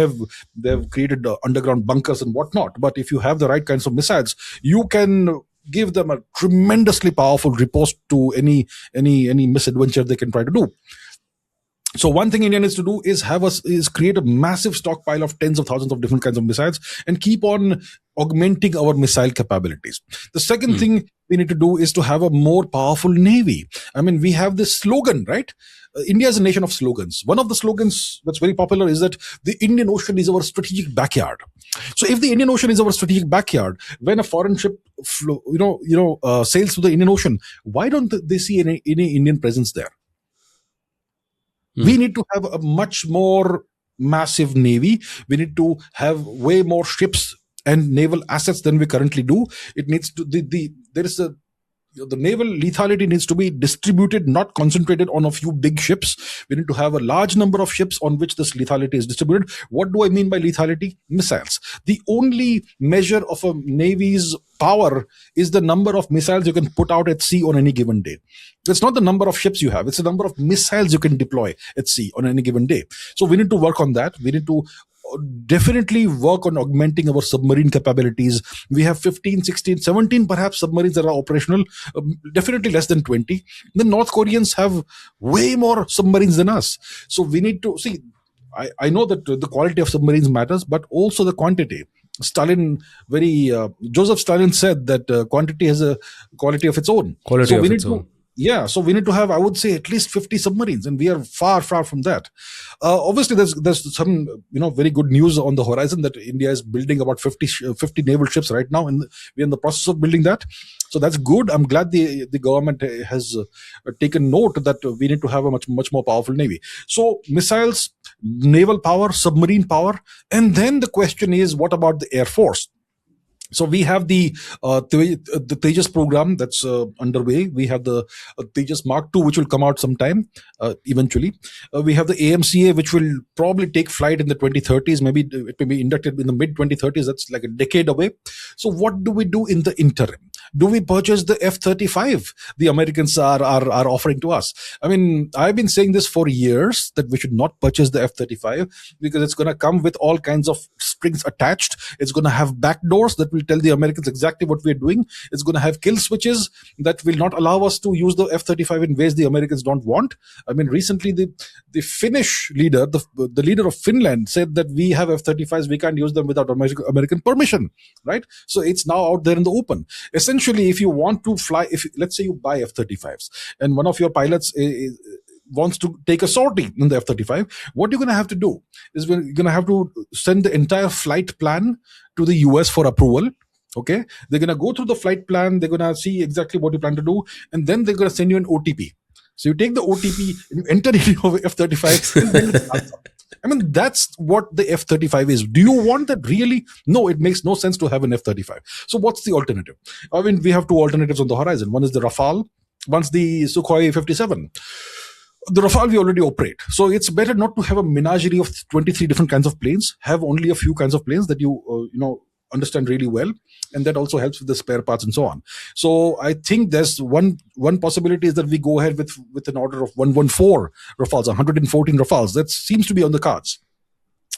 have created underground bunkers and whatnot. But if you have the right kinds of missiles, you can give them a tremendously powerful riposte to any misadventure they can try to do. So one thing India needs to do is create a massive stockpile of tens of thousands of different kinds of missiles and keep on augmenting our missile capabilities. The second thing we need to do is to have a more powerful navy. I mean, we have this slogan, right? India is a nation of slogans. One of the slogans that's very popular is that the Indian Ocean is our strategic backyard. So if the Indian Ocean is our strategic backyard, when a foreign ship sails through the Indian Ocean, why don't they see any Indian presence there? We need to have a much more massive navy. We need to have way more ships and naval assets than we currently do. It needs to the naval lethality needs to be distributed, not concentrated on a few big ships. We need to have a large number of ships on which this lethality is distributed. What do I mean by lethality? Missiles. The only measure of a navy's power is the number of missiles you can put out at sea on any given day. It's not the number of ships you have, it's the number of missiles you can deploy at sea on any given day. So we need to work on that. We need to definitely work on augmenting our submarine capabilities. We have 15, 16, 17 perhaps submarines that are operational, definitely less than 20. The North Koreans have way more submarines than us. So we need to see, I know that the quality of submarines matters, but also the quantity. Joseph Stalin said that quantity has a quality of its own. So we need to have, I would say, at least 50 submarines, and we are far, far from that. Obviously, there's some very good news on the horizon that India is building about 50 naval ships right now, and we're in the process of building that. So that's good. I'm glad the government has taken note that we need to have a much more powerful navy. So missiles, naval power, submarine power, and then the question is, what about the Air Force? So we have the Tejas program that's underway. We have the Tejas Mark II, which will come out sometime eventually. We have the AMCA, which will probably take flight in the 2030s. Maybe it may be inducted in the mid 2030s. That's like a decade away. So what do we do in the interim? Do we purchase the F-35 the Americans are offering to us? I mean, I've been saying this for years, that we should not purchase the F-35 because it's going to come with all kinds of strings attached. It's going to have backdoors that will tell the Americans exactly what we're doing. It's going to have kill switches that will not allow us to use the F-35 in ways the Americans don't want. I mean, recently the Finnish leader, the leader of Finland, said that we have F-35s, we can't use them without American permission, right? So it's now out there in the open. Essentially, if you want to fly, let's say you buy F-35s and one of your pilots wants to take a sortie in the F-35, what you're going to have to do is you're going to have to send the entire flight plan to the US for approval. Okay, they're going to go through the flight plan. They're going to see exactly what you plan to do, and then they're going to send you an OTP. So you take the OTP, you enter it into F-35, and then it starts up. I mean, that's what the F-35 is. Do you want that really? No, it makes no sense to have an F-35. So what's the alternative? I mean, we have two alternatives on the horizon. One is the Rafale, one's the Sukhoi 57. The Rafale we already operate. So it's better not to have a menagerie of 23 different kinds of planes. Have only a few kinds of planes that you understand really well, and that also helps with the spare parts and so on. So I think there's one possibility is that we go ahead with an order of 114 Rafales, 114 Rafales. That seems to be on the cards.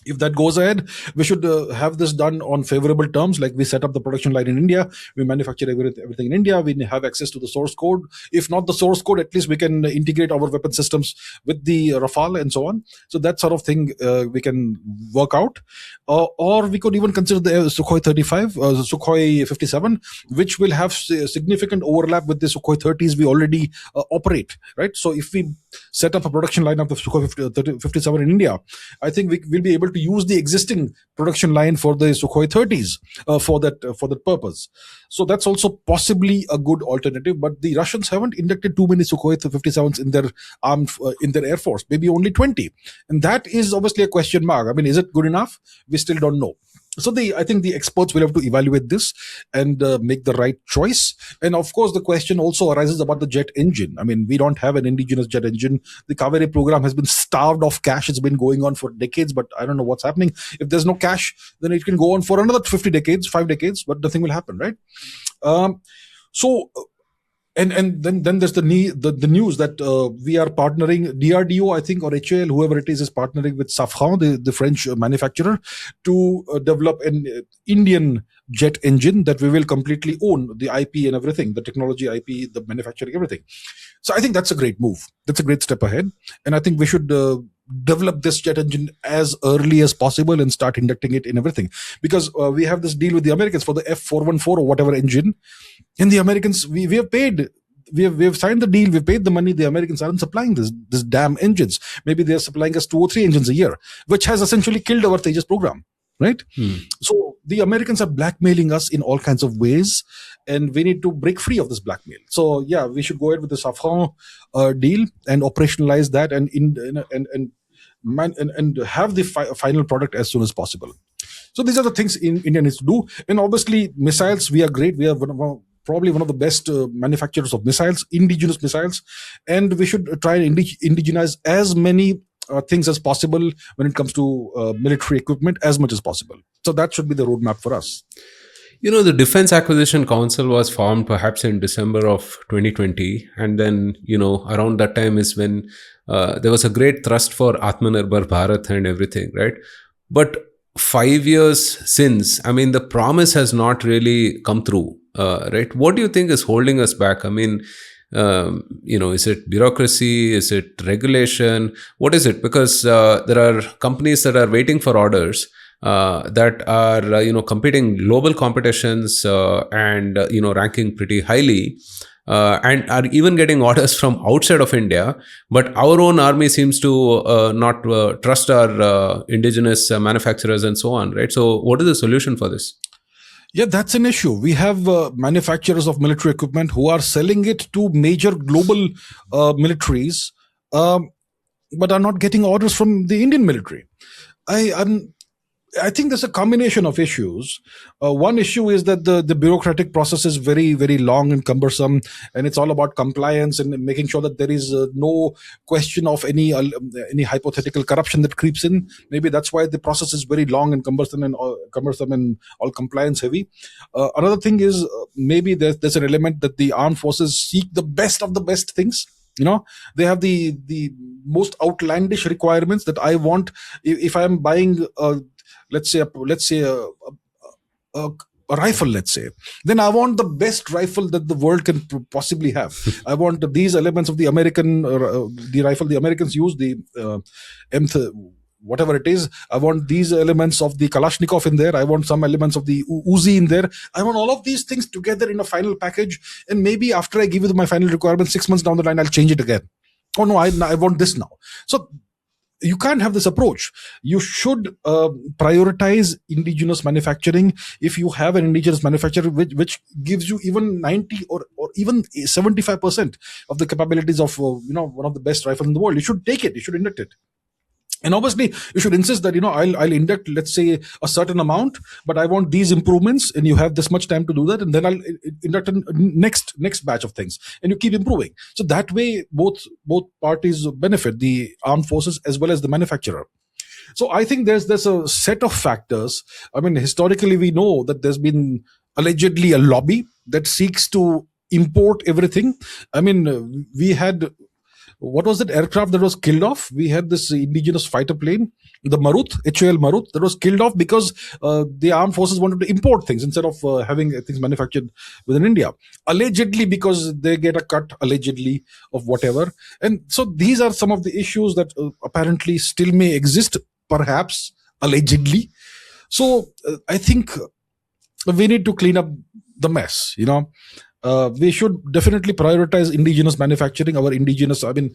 If that goes ahead, we should have this done on favorable terms. Like we set up the production line in India, we manufacture everything in India, we have access to the source code. If not the source code, at least we can integrate our weapon systems with the Rafale and so on. So that sort of thing we can work out. Or we could even consider the Sukhoi 35, Sukhoi 57, which will have significant overlap with the Sukhoi 30s we already operate, right? So if we set up a production line of the Sukhoi 57 in India, I think we will be able to use the existing production line for the Sukhoi 30s for that purpose. So that's also possibly a good alternative. But the Russians haven't inducted too many Sukhoi 57s in their in their air force, maybe only 20, and that is obviously a question mark. I mean, is it good enough? We still don't know. So I think the experts will have to evaluate this and make the right choice. And of course, the question also arises about the jet engine. I mean, we don't have an indigenous jet engine. The Kaveri program has been starved of cash. It's been going on for decades, but I don't know what's happening. If there's no cash, then it can go on for another 5 decades, but nothing will happen, right? And then there's the news that we are partnering, DRDO, I think, or HAL, whoever it is partnering with Safran, the French manufacturer, to develop an Indian jet engine that we will completely own, the IP and everything, the technology IP, the manufacturing, everything. So I think that's a great move. That's a great step ahead. And I think we should develop this jet engine as early as possible and start inducting it in everything. Because we have this deal with the Americans for the F414 or whatever engine. And the Americans, we have paid, we have signed the deal, we've paid the money. The Americans aren't supplying this damn engines. Maybe they're supplying us 2 or 3 engines a year, which has essentially killed our Tejas program, right? So the Americans are blackmailing us in all kinds of ways, and we need to break free of this blackmail. So yeah, we should go ahead with the Safran deal and operationalize that and have the final product as soon as possible. So these are the things India needs to do. And obviously missiles, we are great. We are probably one of the best manufacturers of missiles, indigenous missiles, and we should try and indigenize as many things as possible when it comes to military equipment as much as possible. So that should be the roadmap for us. You know, the Defense Acquisition Council was formed perhaps in December of 2020. And then, around that time is when there was a great thrust for Atmanirbhar Bharat and everything, right? But 5 years since, I mean, the promise has not really come through, right? What do you think is holding us back? I mean, is it bureaucracy? Is it regulation? What is it? Because there are companies that are waiting for orders that are, competing global competitions and, ranking pretty highly. And are even getting orders from outside of India. But our own army seems to not trust our indigenous manufacturers and so on, right? So what is the solution for this? Yeah, that's an issue. We have manufacturers of military equipment who are selling it to major global militaries, but are not getting orders from the Indian military. I think there's a combination of issues. One issue is that the bureaucratic process is very, very long and cumbersome, and it's all about compliance and making sure that there is no question of any hypothetical corruption that creeps in. Maybe that's why the process is very long and cumbersome and all compliance heavy. Another thing is maybe there's an element that the armed forces seek the best of the best things. They have the most outlandish requirements that I want. If I am buying let's say a rifle, let's say, then I want the best rifle that the world can possibly have. I want these elements of the American, the rifle the Americans use, the whatever it is. I want these elements of the Kalashnikov in there. I want some elements of the Uzi in there. I want all of these things together in a final package. And maybe after I give you my final requirement, 6 months down the line, I'll change it again. Oh no, I want this now. So you can't have this approach. You should prioritize indigenous manufacturing. If you have an indigenous manufacturer which gives you even 90 or even 75% of the capabilities of one of the best rifles in the world, you should take it. You should induct it. And obviously, you should insist that I'll induct, let's say, a certain amount, but I want these improvements, and you have this much time to do that, and then I'll induct a next batch of things, and you keep improving. So that way, both parties benefit, the armed forces as well as the manufacturer. So I think there's a set of factors. I mean, historically, we know that there's been allegedly a lobby that seeks to import everything. I mean, we had, what was that aircraft that was killed off? We had this indigenous fighter plane, the Marut, HAL Marut, that was killed off because the armed forces wanted to import things instead of having things manufactured within India. Allegedly, because they get a cut, allegedly, of whatever. And so these are some of the issues that apparently still may exist, perhaps, allegedly. So I think we need to clean up the mess, we should definitely prioritize indigenous manufacturing. Our indigenous, Baba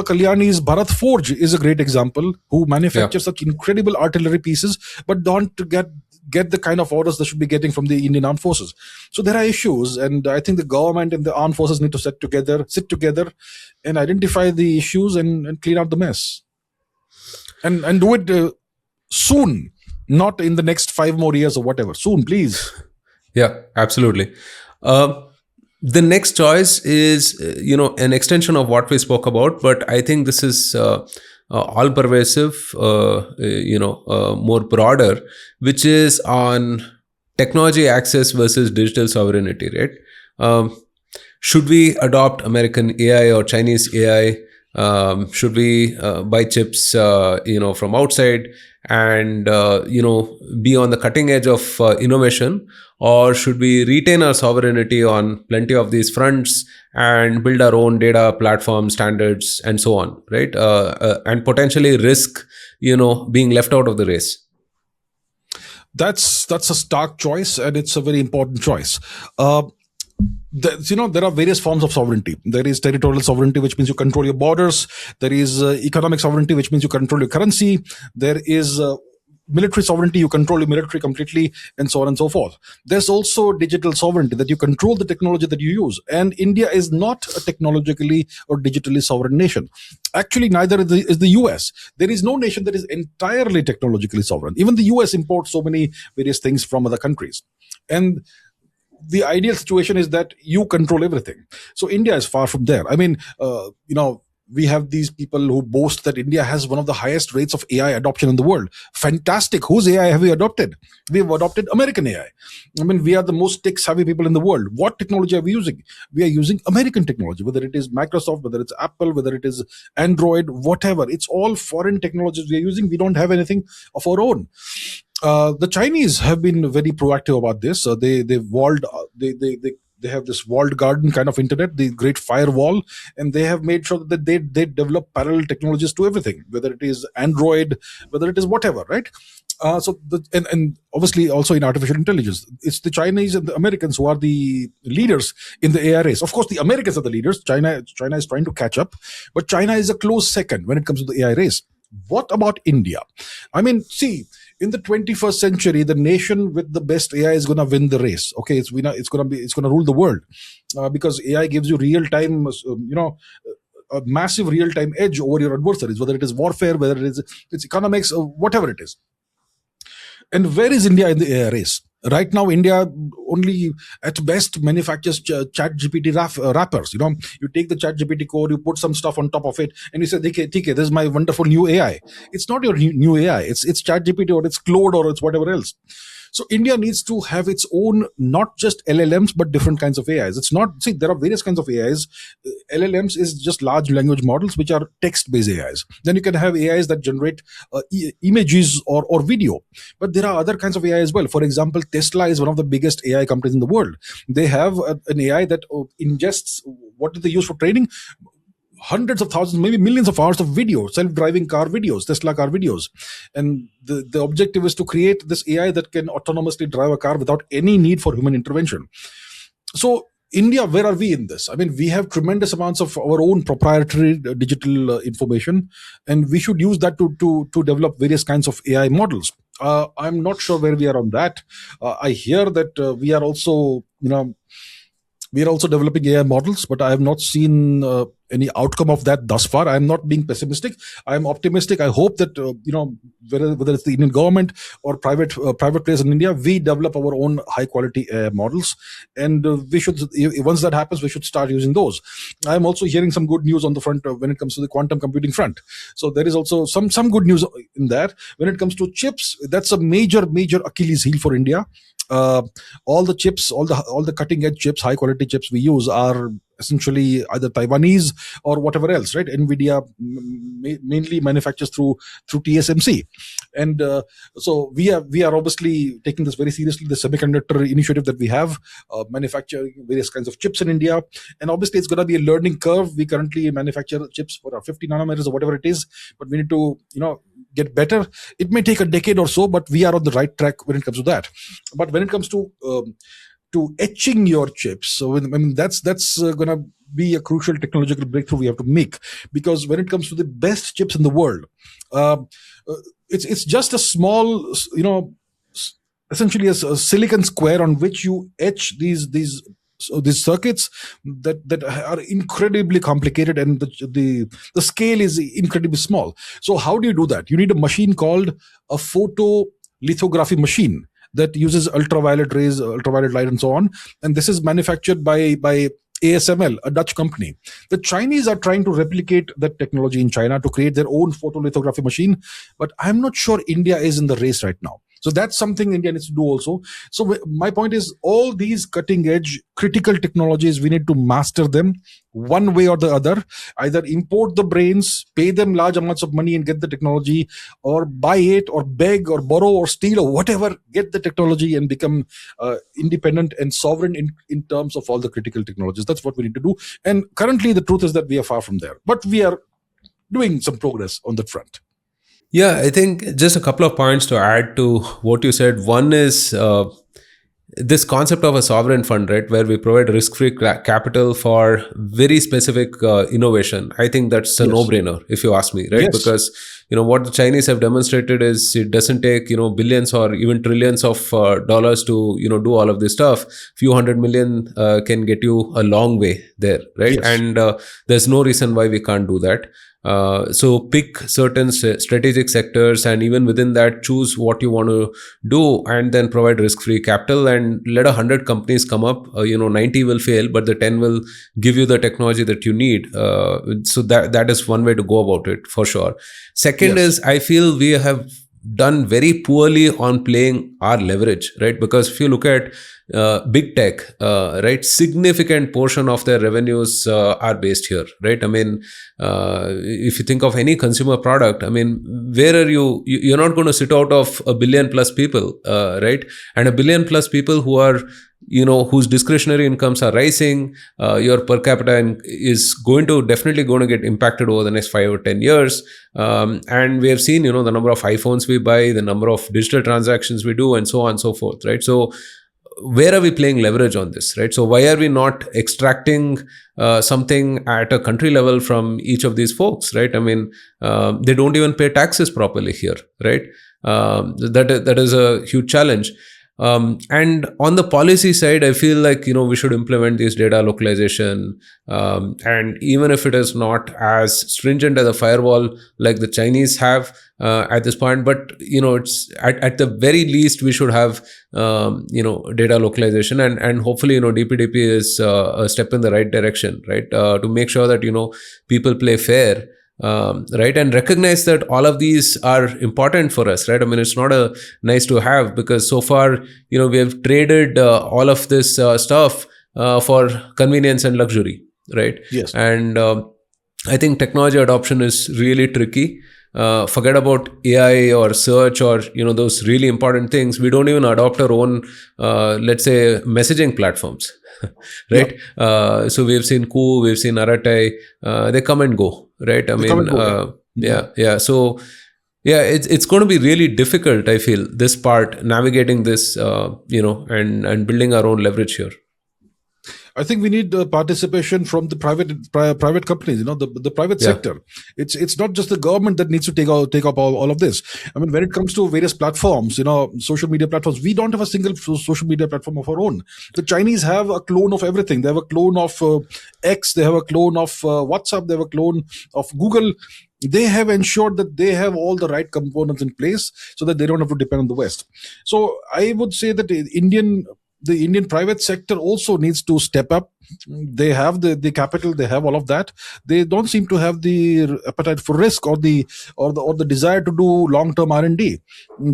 Kalyani's Bharat Forge is a great example, who manufactures such incredible artillery pieces, but don't get the kind of orders they should be getting from the Indian armed forces. So there are issues, and I think the government and the armed forces need to sit together, and identify the issues and clean out the mess, and do it soon, not in the next 5 more years or whatever. Soon, please. Yeah, absolutely. The next choice is, an extension of what we spoke about, but I think this is all pervasive, more broader, which is on technology access versus digital sovereignty, right? Should we adopt American AI or Chinese AI? Should we buy chips, from outside and, be on the cutting edge of innovation? Or should we retain our sovereignty on plenty of these fronts and build our own data platform standards and so on, right? And potentially risk, being left out of the race. That's a stark choice, and it's a very important choice. There are various forms of sovereignty. There is territorial sovereignty, which means you control your borders. There is economic sovereignty, which means you control your currency. There is military sovereignty, you control your military completely, and so on and so forth. There's also digital sovereignty, that you control the technology that you use. And India is not a technologically or digitally sovereign nation. Actually, neither is the US. There is no nation that is entirely technologically sovereign. Even the US imports so many various things from other countries. And the ideal situation is that you control everything. So India is far from there. I mean, we have these people who boast that India has one of the highest rates of AI adoption in the world. Fantastic. Whose AI have we adopted? We've adopted American AI. I mean, we are the most tech-savvy people in the world. What technology are we using? We are using American technology, whether it is Microsoft, whether it's Apple, whether it is Android, whatever. It's all foreign technologies we are using. We don't have anything of our own. The Chinese have been very proactive about this. They have this walled garden kind of internet, the great firewall, and they have made sure that they develop parallel technologies to everything, whether it is Android, whether it is whatever, right? And obviously also in artificial intelligence, it's the Chinese and the Americans who are the leaders in the AI race. Of course, the Americans are the leaders. China is trying to catch up, but China is a close second when it comes to the AI race. What about India? I mean, see, in the 21st century, the nation with the best AI is going to win the race. Okay, it's going to rule the world because AI gives you real time, a massive real time edge over your adversaries, whether it is warfare, whether it's economics, or whatever it is. And where is India in the AI race? Right now, India only at best manufactures chat GPT wrappers. You take the chat GPT code, you put some stuff on top of it, and you say, TK, this is my wonderful new AI. It's not your new AI. It's chat GPT or it's Claude or it's whatever else. So India needs to have its own, not just LLMs, but different kinds of AIs. It's not, see, there are various kinds of AIs. LLMs is just large language models, which are text-based AIs. Then you can have AIs that generate images or video. But there are other kinds of AI as well. For example, Tesla is one of the biggest AI companies in the world. They have an AI that ingests, what do they use for training? Hundreds of thousands, maybe millions of hours of video, self-driving car videos, Tesla car videos. And the objective is to create this AI that can autonomously drive a car without any need for human intervention. So India, where are we in this? I mean, we have tremendous amounts of our own proprietary digital information, and we should use that to develop various kinds of AI models. I'm not sure where we are on that. I hear that we are also developing AI models, but I have not seen any outcome of that thus far. I'm not being pessimistic. I'm optimistic. I hope that whether it's the Indian government or private players in India, we develop our own high quality AI models, and we should once that happens, we should start using those. I'm also hearing some good news on the front when it comes to the quantum computing front. So there is also some good news in that. When it comes to chips, that's a major Achilles heel for India. uh, all the chips, all the cutting edge chips, high quality chips we use are essentially either Taiwanese or whatever else, right? Nvidia mainly manufactures through TSMC, and so we are obviously taking this very seriously. The semiconductor initiative that we have, manufacturing various kinds of chips in India, and obviously it's going to be a learning curve. We currently manufacture chips for 50 nanometers or whatever it is, but we need to get better. It may take a decade or so, but we are on the right track when it comes to that. But when it comes to etching your chips, so that's going to be a crucial technological breakthrough we have to make, because when it comes to the best chips in the world, uh, it's just a small, essentially a silicon square on which you etch these circuits that are incredibly complicated, and the scale is incredibly small. So how do you do that? You need a machine called a photolithography machine that uses ultraviolet rays, ultraviolet light, and so on. And this is manufactured by ASML, a Dutch company. The Chinese are trying to replicate that technology in China to create their own photolithography machine, but I'm not sure India is in the race right now. So that's something India needs to do also. So my point is, all these cutting edge critical technologies, we need to master them one way or the other. Either import the brains, pay them large amounts of money and get the technology, or buy it, or beg, or borrow, or steal, or whatever, get the technology and become independent and sovereign in terms of all the critical technologies. That's what we need to do. And currently, the truth is that we are far from there, but we are doing some progress on that front. Yeah, I think just a couple of points to add to what you said. One is this concept of a sovereign fund, right, where we provide risk-free capital for very specific innovation. I think that's a Yes. no-brainer, if you ask me, right? Yes. Because what the Chinese have demonstrated is it doesn't take billions or even trillions of dollars to do all of this stuff. Few hundred million can get you a long way there, right? Yes. And there's no reason why we can't do that. So pick certain strategic sectors, and even within that, choose what you want to do, and then provide risk-free capital, and let 100 companies come up. 90 will fail, but the 10 will give you the technology that you need. So that is one way to go about it, for sure. Second Yes. is, I feel we have done very poorly on playing our leverage, right? Because if you look at big tech, right, significant portion of their revenues are based here, right? I mean, if you think of any consumer product, I mean, where are you're not going to sit out of a billion plus people, right? And a billion plus people who are whose discretionary incomes are rising. Your per capita is definitely going to get impacted over the next 5 or 10 years. And we have seen the number of iPhones we buy, the number of digital transactions we do, and so on and so forth, right? So where are we playing leverage on this, right? So why are we not extracting something at a country level from each of these folks, right? I mean, they don't even pay taxes properly here, right? That is a huge challenge. And on the policy side, I feel like we should implement this data localization, and even if it is not as stringent as a firewall like the Chinese have at this point, but it's at the very least we should have data localization, and hopefully DPDP is a step in the right direction, right? To make sure that people play fair. Right, and recognize that all of these are important for us, right? I mean, it's not a nice to have, because so far we have traded all of this stuff for convenience and luxury, right? Yes. And I think technology adoption is really tricky. Forget about AI or search or those really important things. We don't even adopt our own let's say messaging platforms. Right. Yep. So we've seen Ku, we've seen Aratai, they come and go, right? I They come mean, and go. Yeah. yeah. So yeah, it's going to be really difficult, I feel, this part, navigating this, and building our own leverage here. I think we need participation from the private companies, the private Yeah. sector. It's not just the government that needs to take up all of this. I mean, when it comes to various platforms, social media platforms, we don't have a single social media platform of our own. The Chinese have a clone of everything. They have a clone of X, they have a clone of WhatsApp, they have a clone of Google. They have ensured that they have all the right components in place so that they don't have to depend on the West. So I would say that the Indian private sector also needs to step up. They have the capital, they have all of that. They don't seem to have the appetite for risk or the desire to do long-term R&D.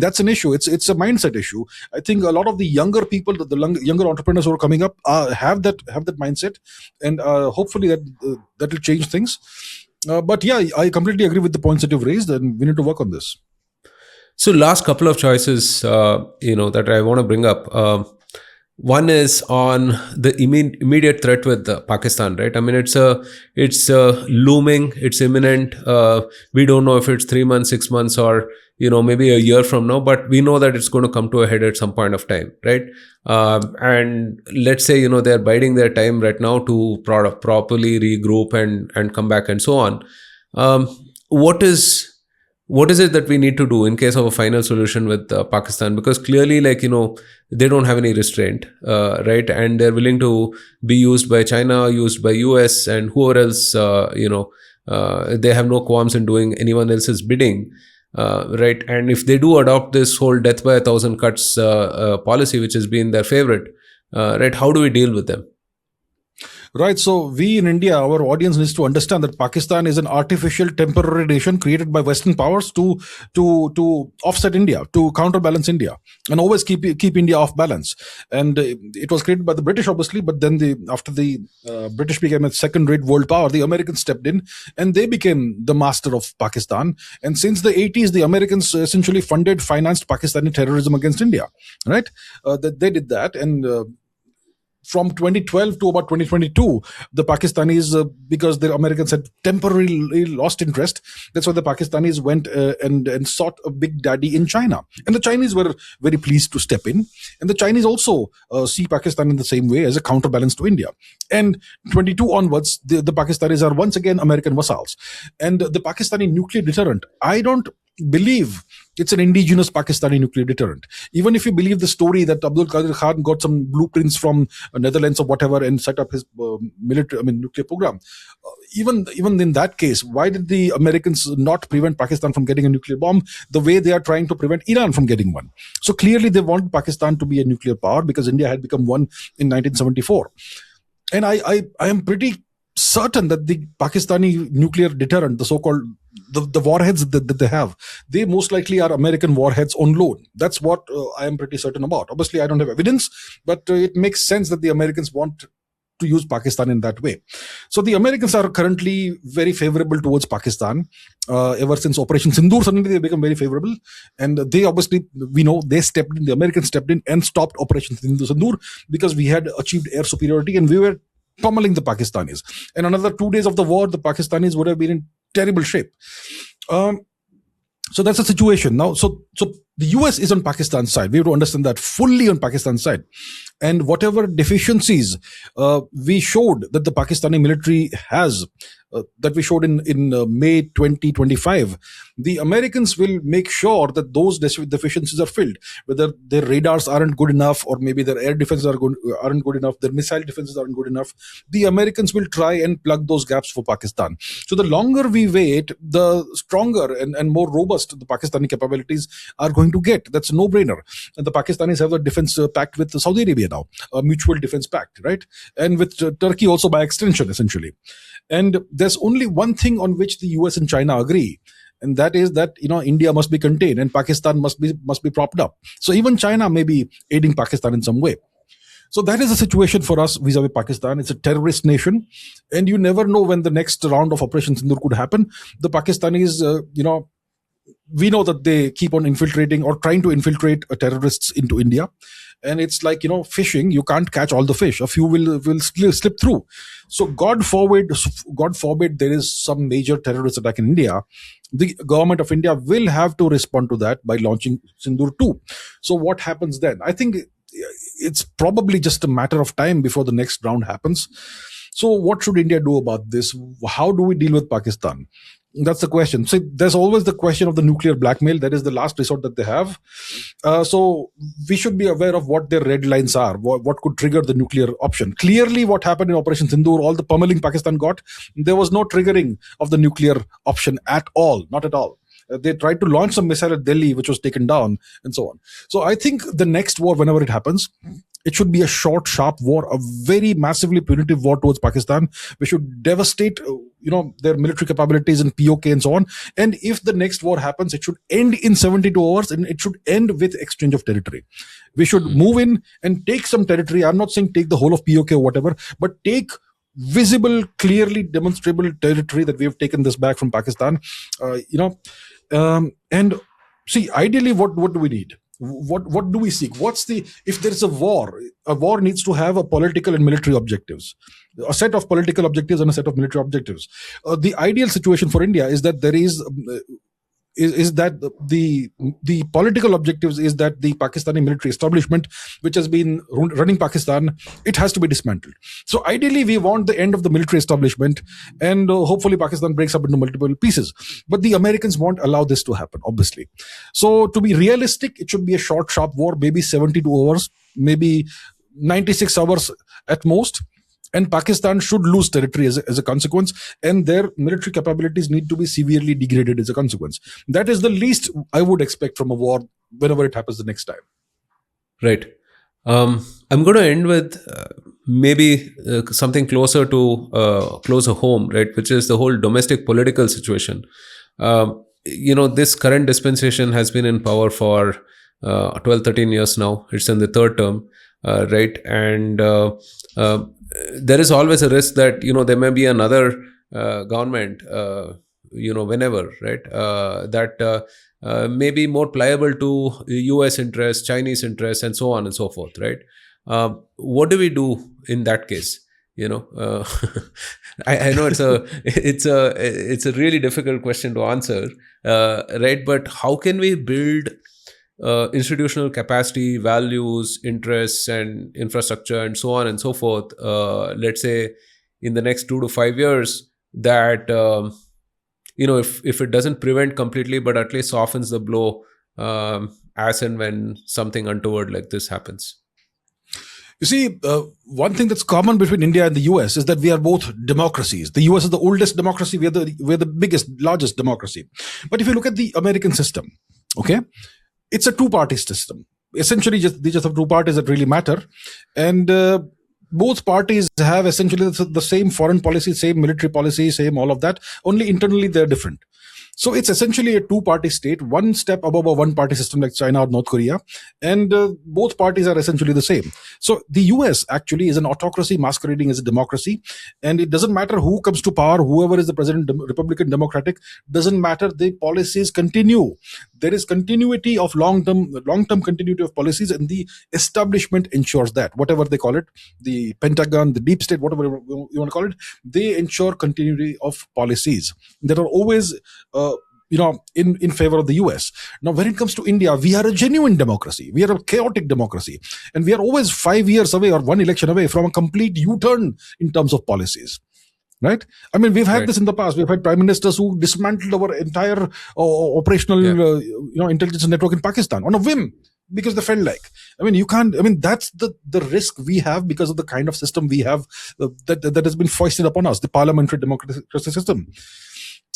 That's an issue. It's a mindset issue. I think a lot of the younger people, the younger entrepreneurs who are coming up, have that mindset, and hopefully that will change things. But yeah, I completely agree with the points that you've raised, and we need to work on this. So last couple of choices, that I want to bring up. One is on the immediate threat with Pakistan, right? I mean, it's looming, it's imminent. We don't know if it's 3 months, 6 months, or maybe a year from now, but we know that it's going to come to a head at some point of time, right? And let's say they're biding their time right now to properly regroup and come back and so on. What is it that we need to do in case of a final solution with Pakistan? Because clearly, they don't have any restraint, right? And they're willing to be used by China, used by US, and whoever else. They have no qualms in doing anyone else's bidding, right? And if they do adopt this whole death by 1,000 cuts policy, which has been their favorite, right? How do we deal with them? Right. So we in India, our audience needs to understand that Pakistan is an artificial temporary nation created by Western powers to offset India, to counterbalance India, and always keep India off balance. And it was created by the British, obviously, but then after the British became a second-rate world power, the Americans stepped in and they became the master of Pakistan. And since the 80s, the Americans essentially financed Pakistani terrorism against India. Right? They did that, and from 2012 to about 2022, the Pakistanis, because the Americans had temporarily lost interest, that's why the Pakistanis went and sought a big daddy in China. And the Chinese were very pleased to step in. And the Chinese also see Pakistan in the same way as a counterbalance to India. And 22 onwards, the Pakistanis are once again American vassals. And the Pakistani nuclear deterrent, I don't believe it's an indigenous Pakistani nuclear deterrent. Even if you believe the story that Abdul Qadir Khan got some blueprints from Netherlands or whatever and set up his nuclear program, even in that case, why did the Americans not prevent Pakistan from getting a nuclear bomb the way they are trying to prevent Iran from getting one? So clearly they want Pakistan to be a nuclear power because India had become one in 1974. And I am pretty certain that the Pakistani nuclear deterrent, the so-called the warheads that they have, they most likely are American warheads on loan. That's what I am pretty certain about. Obviously, I don't have evidence, but it makes sense that the Americans want to use Pakistan in that way. So the Americans are currently very favorable towards Pakistan. Ever since Operation Sindoor, suddenly they become very favorable. And they obviously, we know, the Americans stepped in and stopped Operation Sindoor because we had achieved air superiority and we were pummeling the Pakistanis. And another 2 days of the war, the Pakistanis would have been in terrible shape. So that's the situation now. So the US is on Pakistan's side. We have to understand that, fully on Pakistan's side. And whatever deficiencies we showed that the Pakistani military has, that we showed in May 2025, the Americans will make sure that those deficiencies are filled. Whether their radars aren't good enough, or maybe their air defenses aren't good enough, their missile defenses aren't good enough, the Americans will try and plug those gaps for Pakistan. So the longer we wait, the stronger and more robust the Pakistani capabilities are going to get. That's a no-brainer. And the Pakistanis have a defense pact with Saudi Arabia now, a mutual defense pact, right? And with Turkey also by extension, essentially. And there's only one thing on which the US and China agree, and that is that India must be contained and Pakistan must be propped up. So even China may be aiding Pakistan in some way. So that is the situation for us vis-a-vis Pakistan. It's a terrorist nation, and you never know when the next round of Operation Sindoor could happen. The Pakistanis, we know that they keep on infiltrating or trying to infiltrate terrorists into India. And it's like, fishing, you can't catch all the fish. A few will slip through. So God forbid there is some major terrorist attack in India. The government of India will have to respond to that by launching Sindoor 2. So what happens then? I think it's probably just a matter of time before the next round happens. So what should India do about this? How do we deal with Pakistan? That's the question. So there's always the question of the nuclear blackmail. That is the last resort that they have. So we should be aware of what their red lines are, what could trigger the nuclear option. Clearly, what happened in Operation Sindoor, all the pummeling Pakistan got, there was no triggering of the nuclear option at all, not at all. They tried to launch some missile at Delhi, which was taken down, and so on. So I think the next war, whenever it happens, it should be a short, sharp war, a very massively punitive war towards Pakistan. We should devastate, their military capabilities and POK and so on. And if the next war happens, it should end in 72 hours, and it should end with exchange of territory. We should move in and take some territory. I'm not saying take the whole of POK or whatever, but take visible, clearly demonstrable territory that we have taken this back from Pakistan. And see, ideally, what do we need? What do we seek? If there is a war needs to have a political and military objectives, a set of political objectives and a set of military objectives. The ideal situation for India is that there is that the political objectives is that the Pakistani military establishment, which has been running Pakistan, it has to be dismantled. So ideally, we want the end of the military establishment, and hopefully Pakistan breaks up into multiple pieces. But the Americans won't allow this to happen, obviously. So to be realistic, it should be a short, sharp war, maybe 72 hours, maybe 96 hours at most. And Pakistan should lose territory as a consequence, and their military capabilities need to be severely degraded as a consequence. That is the least I would expect from a war whenever it happens the next time. Right. I'm going to end with maybe something closer home, right, which is the whole domestic political situation. This current dispensation has been in power for 12, 13 years now. It's in the third term, right? And there is always a risk that, there may be another government, whenever, right, that may be more pliable to US interests, Chinese interests, and so on and so forth, right? What do we do in that case? I know it's a really difficult question to answer, right? But how can we build institutional capacity, values, interests, and infrastructure, and so on and so forth, let's say in the next 2 to 5 years, that if it doesn't prevent completely, but at least softens the blow as and when something untoward like this happens? You see, one thing that's common between India and the US is that we are both democracies. The US is the oldest democracy. We're the biggest, largest democracy. But if you look at the American system, okay, it's a two-party system. Essentially, they just have two parties that really matter. And both parties have essentially the same foreign policy, same military policy, same all of that. Only internally, they're different. So it's essentially a two-party state, one step above a one-party system like China or North Korea, and both parties are essentially the same. So the US actually is an autocracy masquerading as a democracy, and it doesn't matter who comes to power, whoever is the president, Republican, Democratic, doesn't matter. The policies continue. There is continuity of long-term continuity of policies, and the establishment ensures that. Whatever they call it, the Pentagon, the deep state, whatever you want to call it, they ensure continuity of policies that are always in favor of the US. Now, when it comes to India, we are a genuine democracy. We are a chaotic democracy. And we are always 5 years away or one election away from a complete U-turn in terms of policies. Right? I mean, we've had this in the past. We've had prime ministers who dismantled our entire operational, intelligence network in Pakistan on a whim because they felt like. I mean, you can't. I mean, that's the risk we have because of the kind of system we have that has been foisted upon us, the parliamentary democratic system.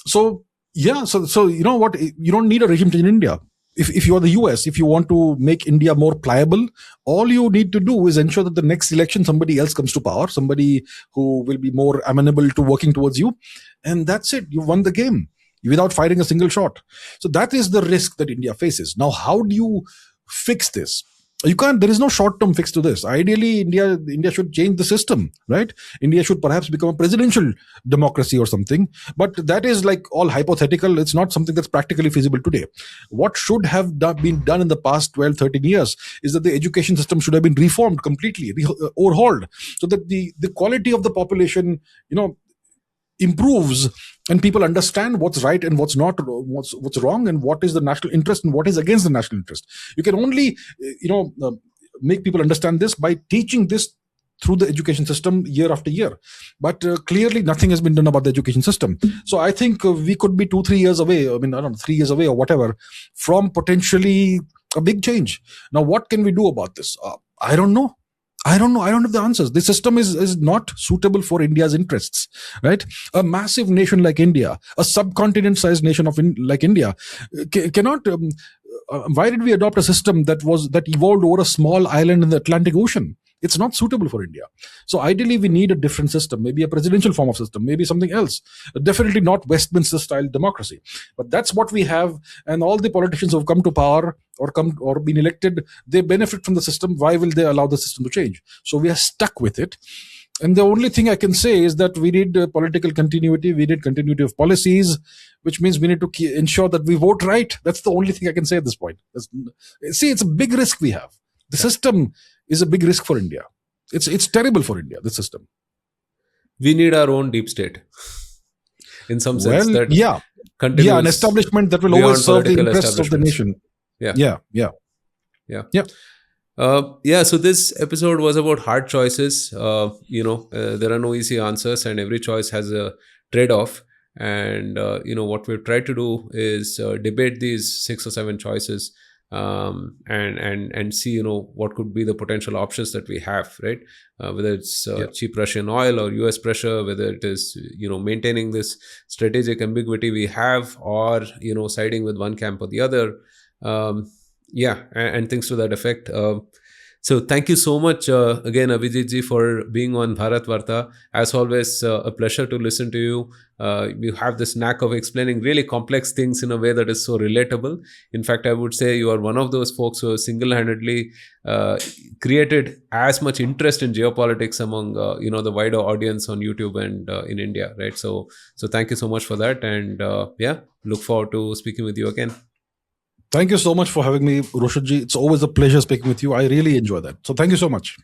So yeah, so you know what? You don't need a regime change in India. If you are the US, if you want to make India more pliable, all you need to do is ensure that the next election somebody else comes to power, somebody who will be more amenable to working towards you, and that's it. You won the game without firing a single shot. So that is the risk that India faces. Now, how do you fix this? You can't. There is no short-term fix to this. Ideally, India should change the system, right? India should perhaps become a presidential democracy or something. But that is like all hypothetical. It's not something that's practically feasible today. What should have been done in the past 12, 13 years is that the education system should have been reformed completely, overhauled, so that the quality of the population, improves and people understand what's right and what's not, what's wrong, and what is the national interest and what is against the national interest. You can only make people understand this by teaching this through the education system year after year. But clearly nothing has been done about the education system. So I think we could be 2-3 years away, I don't know, 3 years away or whatever, from potentially a big change. Now, what can we do about this? I don't know. I don't have the answers. The system is not suitable for India's interests, right? A massive nation like India, a subcontinent-sized nation like India, cannot. Why did we adopt a system that evolved over a small island in the Atlantic Ocean? It's not suitable for India. So ideally, we need a different system, maybe a presidential form of system, maybe something else. Definitely not Westminster-style democracy. But that's what we have, and all the politicians who have come to power or been elected, they benefit from the system. Why will they allow the system to change? So we are stuck with it. And the only thing I can say is that we need political continuity. We need continuity of policies, which means we need to ensure that we vote right. That's the only thing I can say at this point. See, it's a big risk we have. The system is a big risk for India. It's terrible for India, the system. We need our own deep state. In some sense, an establishment that will always serve the interests of the nation. Yeah. So this episode was about hard choices. There are no easy answers, and every choice has a trade-off. And what we've tried to do is debate these 6 or 7 choices, and see what could be the potential options that we have, right? Whether it's cheap Russian oil or US pressure, whether it is maintaining this strategic ambiguity we have, or siding with one camp or the other, and things to that effect. So thank you so much again, Abhijit ji, for being on Bharatvaarta. As always, a pleasure to listen to you. You have this knack of explaining really complex things in a way that is so relatable. In fact, I would say you are one of those folks who single-handedly created as much interest in geopolitics among the wider audience on YouTube and in India, right? So thank you so much for that, and look forward to speaking with you again. Thank you so much for having me, Roshan ji. It's always a pleasure speaking with you. I really enjoy that. So thank you so much.